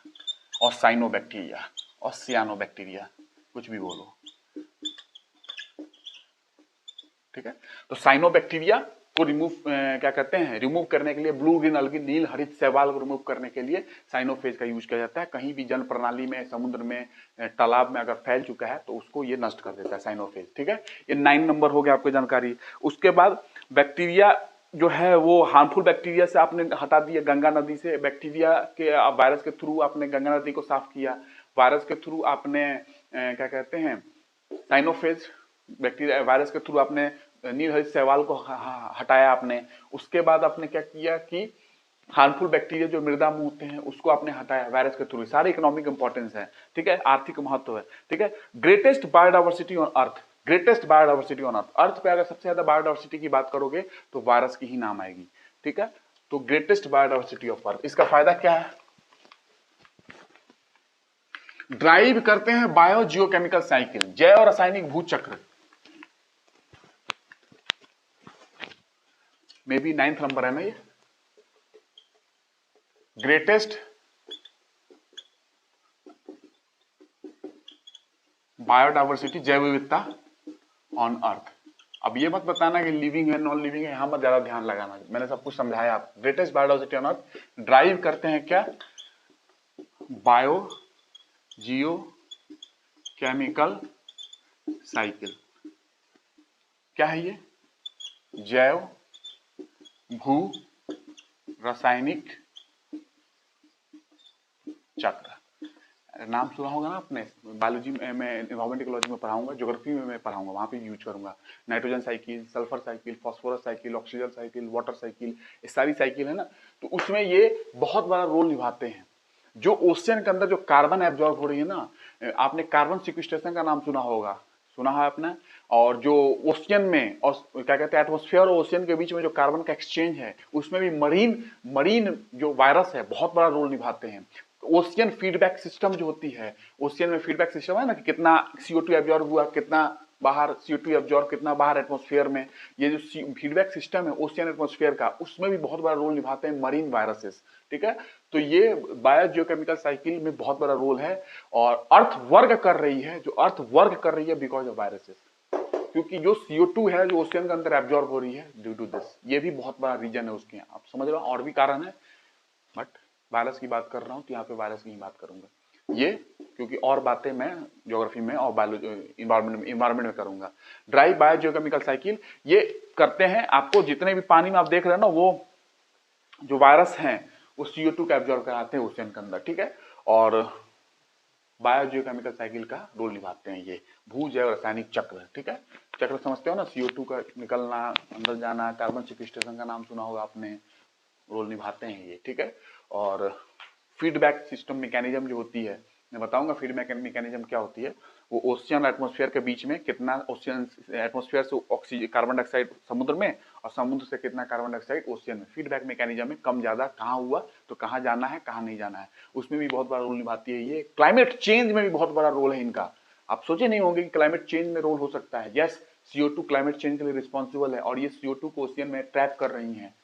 Speaker 1: और साइनोबैक्टीरिया और सियानोबैक्टीरिया, कुछ भी बोलो, ठीक है। तो साइनोबैक्टीरिया को रिमूव क्या कहते हैं, रिमूव करने के लिए, ब्लू ग्रीन अलगी, नील हरित शैवाल को रिमूव करने के लिए साइनोफेज का यूज किया जाता है। कहीं भी जल प्रणाली में, समुद्र में, तालाब में अगर फैल चुका है तो उसको ये नष्ट कर देता है, साइनोफेज, ठीक है। ये 9 नंबर हो गया आपको जानकारी। उसके बाद बैक्टीरिया जो है वो हार्मफुल बैक्टीरिया से आपने हटा दिया, गंगा नदी से बैक्टीरिया के, वायरस के थ्रू आपने गंगा नदी को साफ किया, वायरस के थ्रू आपने क्या कहते हैं, साइनोफेज बैक्टीरिया, वायरस के थ्रू आपने नील हरित शैवाल को हटाया आपने। उसके बाद आपने क्या किया कि हार्मफुल बैक्टीरिया जो मृदा में होते हैं उसको आपने हटाया वायरस के थ्रू। सारे इकोनॉमिक इंपॉर्टेंस है, ठीक है, आर्थिक महत्व है, ठीक है। Greatest biodiversity on earth, greatest biodiversity on earth, earth पे अगर सबसे ज्यादा बायोडाइवर्सिटी की बात करोगे तो वायरस की ही नाम आएगी, ठीक है। तो ग्रेटेस्ट बायोडाइवर्सिटी ऑफ अर्थ, इसका फायदा क्या है, ड्राइव करते हैं बायो जियोकेमिकल साइकिल, जैव रासायनिक भू चक्र, मे बी 9th नंबर है ना ये, ग्रेटेस्ट बायोडाइवर्सिटी, जैव विविधता ऑन अर्थ। अब ये मत बताना कि लिविंग है नॉन लिविंग है, यहां मत ज्यादा ध्यान लगाना, मैंने सब कुछ समझाया। आप greatest biodiversity on earth drive करते हैं क्या, बायो जियो केमिकल साइकिल, क्या है ये, जैव भू रासायनिक चक्र। नाम सुना होगा ना आपने, बायोलॉजी में, एनवायरमेंट इकोलॉजी में पढ़ाऊंगा, ज्योग्राफी में मैं पढ़ाऊंगा, वहां पे यूज करूंगा। Nitrogen cycle, sulphur cycle, phosphorus cycle, oxygen cycle, water cycle, ये सारी साइकिल है ना, तो उसमें ये बहुत बड़ा रोल निभाते हैं। जो ओशियन के अंदर जो कार्बन एब्जॉर्ब हो रही है ना, आपने कार्बन सिक्विस्ट्रेशन का नाम सुना होगा, सुना है आपने। और जो ओशियन में, और क्या कहते हैं, एटमॉस्फेयर और ओशियन के बीच में जो कार्बन का एक्सचेंज है, उसमें भी मरीन मरीन जो वायरस है बहुत बड़ा रोल निभाते हैं। ओशियन फीडबैक सिस्टम जो होती है, ओशियन में फीडबैक सिस्टम है ना, कि कितना CO2 एब्जॉर्ब हुआ, कितना बाहर CO2 एब्जॉर्ब, कितना बाहर एटमॉस्फेयर में, ये जो फीडबैक सिस्टम है ओशियन एटमॉस्फेयर का, उसमें भी बहुत बड़ा रोल निभाते हैं मरीन वायरसेस, ठीक है। तो ये बायोजियोकेमिकल साइकिल में बहुत बड़ा रोल है, और अर्थ वर्क कर रही है, जो अर्थ वर्क कर रही है बिकॉज ऑफ वायरसेस, क्योंकि जो CO2 है जो ओशियन के अंदर एब्जॉर्ब हो रही है ड्यू टू दिस, ये भी बहुत बड़ा रीजन है उसके, आप समझ रहे हो, और भी कारण है, बट वायरस की बात कर रहा हूं तो यहाँ पे वायरस की ही बात करूंगा ये, क्योंकि और बातें मैं ज्योग्राफी में और बायोलॉजी इन्वायरमेंट में करूंगा। ड्राई बायोजियोकेमिकल साइकिल ये करते हैं, आपको जितने भी पानी में आप देख रहे हैं ना, वो जो वायरस हैं वो CO2 का एब्जॉर्ब कराते हैं ओशियन के अंदर, ठीक है। और बायोजियोकेमिकल साइकिल का रोल निभाते हैं ये भू जैव रासायनिक चक्र, ठीक है। चक्र समझते हो ना, CO2 का निकलना, अंदर जाना, कार्बन सिक्विस्ट्रेशन का नाम सुना होगा आपने, रोल निभाते हैं ये, ठीक है। और फीडबैक सिस्टम मैकेनिज्म जो होती है, मैं बताऊंगा फीड मैकेनिज्म क्या होती है। वो ओशियन एटमॉस्फेयर के बीच में कितना ओशियन एटमॉस्फेयर से ऑक्सीजन कार्बन डाइऑक्साइड समुद्र में, और समुद्र से कितना कार्बन डाइऑक्साइड ओशियन में, फीडबैक मैकेनिज्म में कम ज्यादा कहाँ हुआ तो कहाँ जाना है कहाँ नहीं जाना है, उसमें भी बहुत बड़ा रोल निभाती है ये। क्लाइमेट चेंज में भी बहुत बड़ा रोल है इनका। आप सोचे नहीं होंगे कि क्लाइमेट चेंज में रोल हो सकता है। यस, CO2 क्लाइमेट चेंज के लिए रिस्पॉन्सिबल है, और ये CO2 को ओशियन में ट्रैप कर रही है,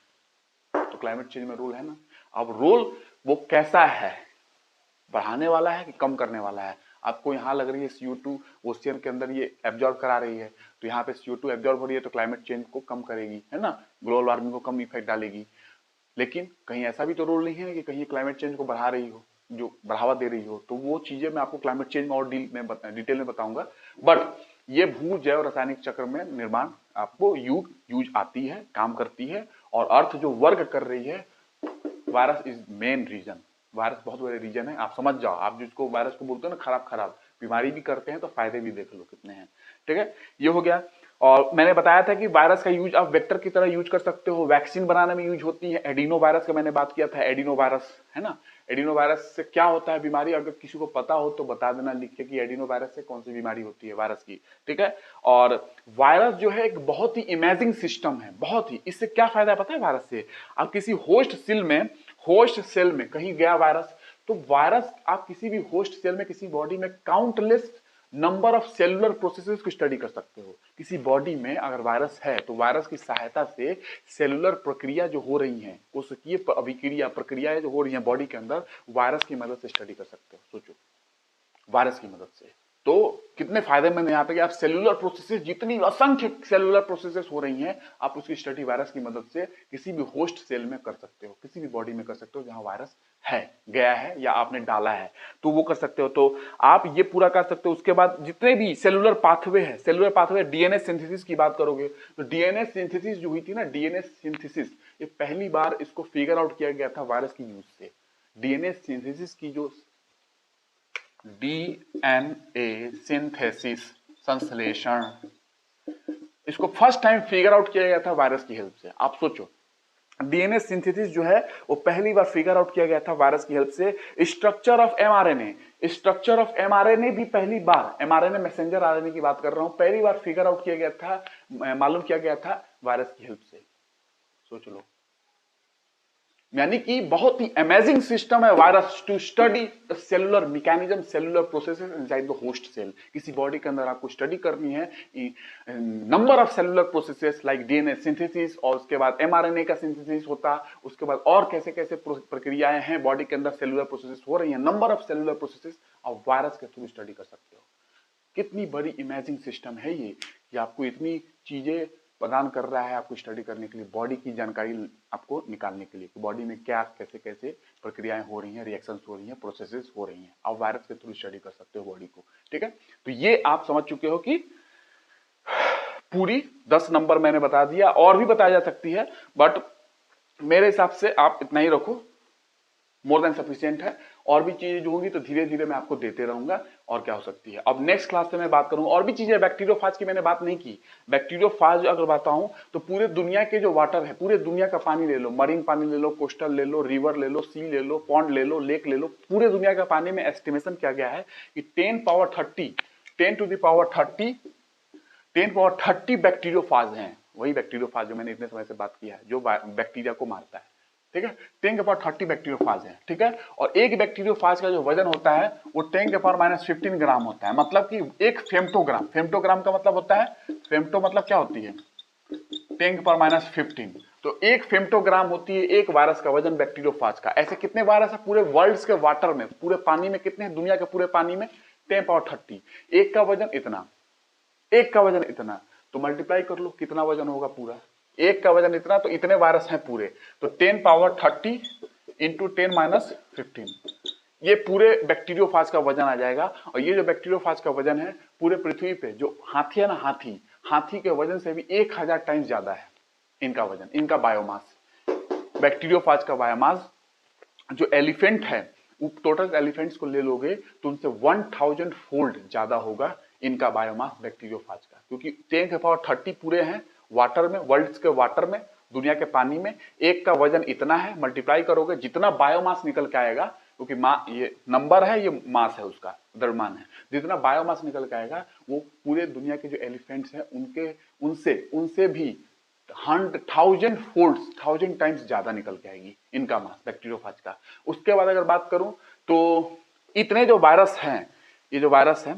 Speaker 1: तो क्लाइमेट चेंज में रोल है ना। अब रोल वो कैसा है, बढ़ाने वाला है कि कम करने वाला है। आपको यहाँ लग रही है CO2 ओशियन के अंदर ये एब्जॉर्ब करा रही है, तो यहाँ पे CO2 एब्जॉर्ब हो रही है तो क्लाइमेट चेंज को कम करेगी, है ना, ग्लोबल वार्मिंग को कम इफेक्ट डालेगी। लेकिन कहीं ऐसा भी तो रोल नहीं है कि कहीं क्लाइमेट चेंज को बढ़ा रही हो, जो बढ़ावा दे रही हो। तो वो चीजें मैं आपको क्लाइमेट चेंज में और डिटेल में बताऊंगा। बट ये भू जैव रासायनिक चक्र में निर्माण आपको यूज आती है, काम करती है, और अर्थ जो वर्क कर रही है, virus is main reason. Virus बहुत बड़े रीजन है, आप समझ जाओ। आप जिसको वायरस को बोलते हो ना खराब खराब, बीमारी भी करते हैं तो फायदे भी देख लो कितने हैं। ठीक है, ये हो गया। और मैंने बताया था कि वायरस का यूज आप वेक्टर की तरह यूज कर सकते हो, वैक्सीन बनाने में यूज होती है। एडिनो वायरस का मैंने बात किया था, एडिनो वायरस है ना। एडिनो वायरस से क्या होता है बीमारी, अगर किसी को पता हो तो बता देना लिख के कि एडिनो वायरस से कौन सी बीमारी होती है वायरस की। ठीक है, और वायरस जो है एक बहुत ही इमेजिंग सिस्टम है, बहुत ही। इससे क्या फायदा है पता है वायरस से? आप किसी होस्ट सेल में कहीं गया वायरस, तो वायरस आप किसी भी होस्ट सेल में, किसी बॉडी में countless number of cellular processes को स्टडी कर सकते हो। किसी बॉडी में अगर वायरस है तो वायरस की सहायता से सेलुलर प्रक्रिया जो हो रही है, कोशिकीय अभिक्रिया प्रक्रियाएं जो हो रही है बॉडी के अंदर, वायरस की मदद से स्टडी कर सकते हो। सोचो, वायरस की मदद से तो कितने फायदेमंद है यहाँ पे कि आप सेलुलर प्रोसेसेस, जितनी असंख्य सेलुलर प्रोसेसेस हो रही हैं, आप उसकी स्टडी वायरस की मदद से किसी भी होस्ट सेल में कर सकते हो, किसी भी बॉडी में कर सकते हो जहां वायरस है, गया है या आपने डाला है, तो वो कर सकते हो। तो आप ये पूरा कर सकते हो। उसके बाद जितने भी सेलुलर पाथवे है, सेलुलर पाथवे, डीएनए सिंथेसिस की बात करोगे तो डीएनए सिंथेसिस जो हुई थी ना, डीएनए सिंथेसिस, ये पहली बार इसको फिगर आउट किया गया था वायरस की यूज से। डीएनए सिंथेसिस की जो डीएनए सिंथेसिस, संश्लेषण, इसको फर्स्ट टाइम फिगर आउट किया गया था वायरस की हेल्प से। आप सोचो, डीएनए सिंथेसिस जो है वो पहली बार फिगर आउट किया गया था वायरस की हेल्प से। Structure of mRNA, structure of mRNA भी पहली बार, एमआरएनए मैसेंजर आरएनए की बात कर रहा हूं, पहली बार फिगर आउट किया गया था, मालूम किया गया था वायरस की हेल्प से। सोच लो, यानी कि बहुत ही अमेजिंग सिस्टम है virus to study the cellular mechanism, cellular processes inside the host cell. किसी बॉडी के अंदर आपको स्टडी करनी है number of cellular processes like DNA synthesis, और उसके बाद एमआरएनए का सिंथेसिस होता, उसके बाद और कैसे कैसे प्रक्रियाएं हैं बॉडी के अंदर सेलुलर प्रोसेसेस हो रही हैं, नंबर ऑफ सेलुलर प्रोसेसेस आप वायरस के थ्रू स्टडी कर सकते हो। कितनी बड़ी इमेजिंग सिस्टम है ये कि आपको इतनी चीजें प्रदान कर रहा है आपको स्टडी करने के लिए, बॉडी की जानकारी आपको निकालने के लिए, बॉडी में क्या कैसे कैसे प्रक्रियाएं हो रही हैं, रिएक्शंस हो रही हैं, प्रोसेसेस हो रही हैं, आप वायरस के थ्रू स्टडी कर सकते हो बॉडी को। ठीक है, तो ये आप समझ चुके हो कि पूरी 10 नंबर मैंने बता दिया, और भी बताया जा सकती है, बट मेरे हिसाब से आप इतना ही रखो, मोर देन सफिशिएंट है। और भी चीजें जो होंगी तो धीरे धीरे मैं आपको देते रहूंगा, और क्या हो सकती है। अब नेक्स्ट क्लास में मैं बात करूंगा और भी चीजें। बैक्टीरियोफाज की मैंने बात नहीं की। बैक्टीरियोफाज अगर बताऊं तो पूरे दुनिया के जो वाटर है, पूरे दुनिया का पानी ले लो, मरीन पानी ले लो, कोस्टल ले लो, रिवर ले लो, सी ले लो, पॉन्ड ले लो, लेक ले लो, पूरे दुनिया का पानी में एस्टिमेशन किया गया है कि 10 टू द पावर 30 बैक्टीरियोफाज हैं। वही बैक्टीरियोफाज जो मैंने इतने समय से बात किया है, जो बैक्टीरिया को मारता है। ठीक है, 10 टू द पावर 30 बैक्टीरियोफाज है। ठीक है, और एक बैक्टीरियोफाज का जो वजन होता है वो 10 टू द पावर -15 ग्राम होता है। मतलब कि एक फेम्टोग्राम, फेम्टोग्राम का मतलब होता है, फेम्टो मतलब क्या होती है, 10 टू द पावर -15, तो एक फेम्टोग्राम होती है एक वायरस का वजन बैक्टीरियोफाज का। ऐसे कितने वायरस है पूरे वर्ल्ड के वाटर में, पूरे पानी में कितने हैं, दुनिया के पूरे पानी में 10 पावर 30। एक का वजन इतना, एक का वजन इतना, तो मल्टीप्लाई कर लो कितना वजन होगा पूरा। एक का वजन इतना, तो इतने वायरस हैं पूरे, तो 10 पावर 30 इंटू 10 - 15, ये पूरे बैक्टीरियोफाज का वजन आ जाएगा। और ये जो बैक्टीरियोफाज का वजन है पूरे पृथ्वी पे, जो हाथी है ना, हाथी के वजन से भी 1000 टाइम्स ज्यादा है इनका वजन, इनका बायोमास। बैक्टीरियोफाज का बायोमास जो एलिफेंट है, टोटल एलिफेंट्स को ले लोगे तो उनसे 1000 फोल्ड ज्यादा होगा इनका बायोमास बैक्टीरियोफाज का, क्योंकि 10 पावर 30 पूरे हैं वाटर में, वर्ल्ड के वाटर में, दुनिया के पानी में। एक का वजन इतना है, मल्टीप्लाई करोगे जितना बायोमास निकल के आएगा क्योंकि ये नंबर है, ये मास है, उसका द्रव्यमान है। जितना बायोमास निकल के आएगा वो पूरे दुनिया के जो एलिफेंट्स हैं उनके उनसे उनसे भी 1000 टाइम्स ज्यादा निकल के आएगी इनका मास, बैक्टीरियोफाज का। उसके बाद अगर बात करूं तो इतने जो वायरस हैं, ये जो वायरस है,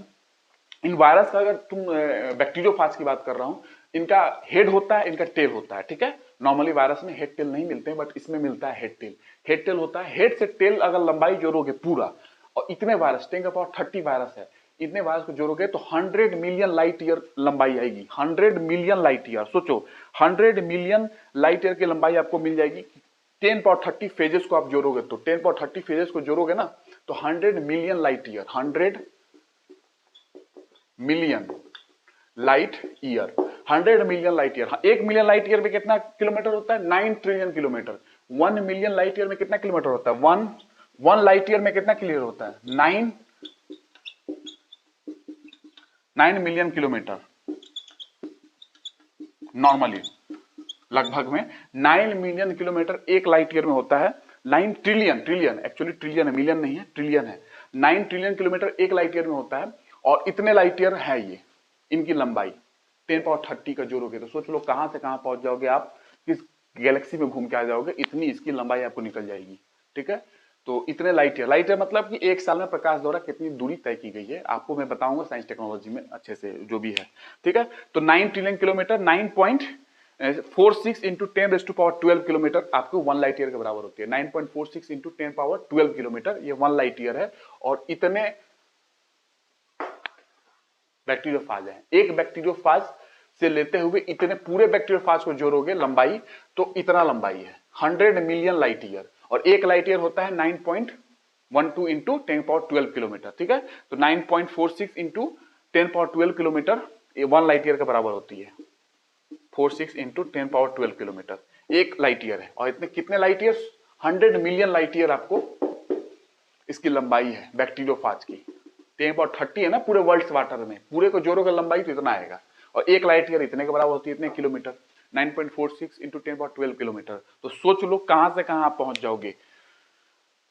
Speaker 1: इन वायरस का अगर तुम बैक्टीरियोफाज की बात कर रहा हूं, इनका हेड होता है, इनका टेल होता है, ठीक है। नॉर्मली वायरस में हेड टेल नहीं मिलते हैं, बट इसमें मिलता है हेड टेल। हेड टेल होता है, हेड से टेल अगर लंबाई जोड़ोगे पूरा, और इतने वायरस 10⁻30 वायरस है, इतने वायरस को जोड़ोगे तो 100 मिलियन लाइट ईयर लंबाई आएगी। 100 मिलियन लाइट ईयर, सोचो 100 मिलियन लाइट ईयर की लंबाई आपको मिल जाएगी। 10⁻30 फेजेस को आप जोड़ोगे तो 10⁻30 फेजेस को जोड़ोगे ना तो 100 million light year, 100 million light year, 100 million light year. 1 million light year में कितना किलोमीटर होता है? 9 trillion kilometre. 1 million light year में कितना किलोमीटर होता है? 1 लाइट ईयर में कितना किलोमीटर होता है? 9 मिलियन किलोमीटर। नॉर्मली लगभग में 9 मिलियन किलोमीटर एक लाइट ईयर में होता है। 9 ट्रिलियन, ट्रिलियन एक्चुअली ट्रिलियन है, मिलियन नहीं है, ट्रिलियन है। 9 ट्रिलियन किलोमीटर एक लाइट ईयर में होता है, और इतने लाइट ईयर है ये, इनकी लंबाई 10⁻30 का जोड़ोगे तो सोच लो कहां से कहां पहुंच जाओगे आप, किस गैलेक्सी में घूम के आ जाओगे, इतनी इसकी लंबाई आपको निकल जाएगी, ठीक है। तो इतने लाइट ईयर, लाइट ईयर मतलब कि एक साल में प्रकाश द्वारा कितनी दूरी तय की गई है, आपको मैं बताऊंगा साइंस टेक्नोलॉजी में अच्छे से जो भी है, ठीक है। तो 9 ट्रिलियन किलोमीटर 9.46 इंटू 10⁻12 किलोमीटर आपको 1 लाइट ईयर के बराबर होती है। 9.46 इंटू 10⁻12 किलोमीटर ये 1 लाइट ईयर है, और इतने बैक्टीरियोफाज है। एक बैक्टीरियोफाज से लेते हुए इतने पूरे बैक्टीरियोफाज को जोड़ोगे लंबाई तो इतना लंबाई है 100 मिलियन लाइट ईयर, और एक लाइट ईयर होता है 9.12 इंटू 10⁻12 किलोमीटर, ठीक है। तो 9.46 इंटू 10⁻12 किलोमीटर ये 1 लाइट ईयर के बराबर होती है। 46 इंटू 10⁻12 किलोमीटर एक लाइट ईयर है, और इतने कितने light year? 100 million light year आपको इसकी लंबाई है बैक्टीरियोफाज की। 10⁻30 है ना पूरे वर्ल्ड वाटर में, पूरे को जोड़ोगे लंबाई तो इतना आएगा, और एक लाइट ईयर इतने के बराबर होती है, इतने किलोमीटर। 9.46 into 10⁻12 kilometre. तो सोच लो कहां से कहां आप पहुंच जाओगे,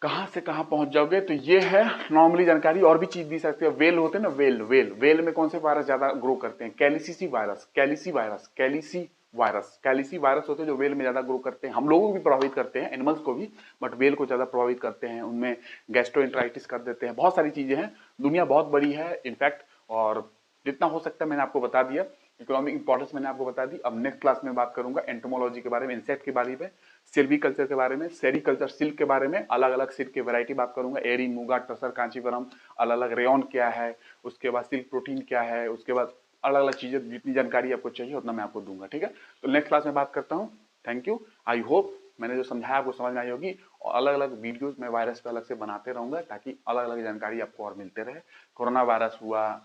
Speaker 1: कहां से कहां पहुंच जाओगे। तो ये है नॉर्मली जानकारी। और भी चीज दी सकती है, वेल होते हैं ना, वेल में कौन से वायरस ज्यादा ग्रो करते हैं? कैलिसी वायरस, कैलिसी वायरस होते हैं जो वेल में ज्यादा ग्रो करते हैं। हम लोगों को भी प्रभावित करते हैं, एनिमल्स को भी, बट वेल को ज्यादा प्रभावित करते हैं, उनमें गैस्ट्रोएंटराइटिस कर देते हैं, बहुत सारी चीजें हैं। दुनिया बहुत बड़ी है इनफैक्ट, और जितना हो सकता है मैंने आपको बता दिया। इकोनॉमिक इंपॉर्टेंस मैंने आपको बता दी। अब नेक्स्ट क्लास में बात करूंगा एंटोमोलॉजी के बारे में, इंसेक्ट के बारे में, सिल्वीकल्चर के बारे में, सेरीकल्चर सिल्क के बारे में, अलग अलग सिल्क की वैरायटी बात करूंगा, एरी, मूंगा, टसर, कांचीवरम, अलग अलग रेयन क्या है, उसके बाद सिल्क प्रोटीन क्या है, उसके बाद अलग अलग चीजें, जितनी जानकारी आपको चाहिए उतना मैं आपको दूंगा, ठीक है। तो नेक्स्ट क्लास में बात करता हूँ। Thank you. आई होप मैंने जो समझाया आपको समझ में आई होगी, और अलग अलग वीडियोस मैं वायरस पे अलग से बनाते रहूंगा ताकि अलग अलग जानकारी आपको और मिलते रहे। कोरोना वायरस हुआ,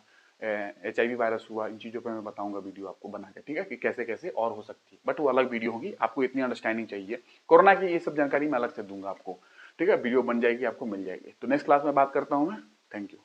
Speaker 1: HIV वायरस हुआ, इन चीज़ों पे मैं बताऊंगा वीडियो आपको बना के, ठीक है, कि कैसे कैसे और हो सकती है, बट वो अलग वीडियो होगी। आपको इतनी अंडरस्टैंडिंग चाहिए कोरोना की, ये सब जानकारी मैं अलग से दूंगा आपको, ठीक है। वीडियो बन जाएगी, आपको मिल जाएगी। तो नेक्स्ट क्लास में बात करता हूँ मैं। Thank you.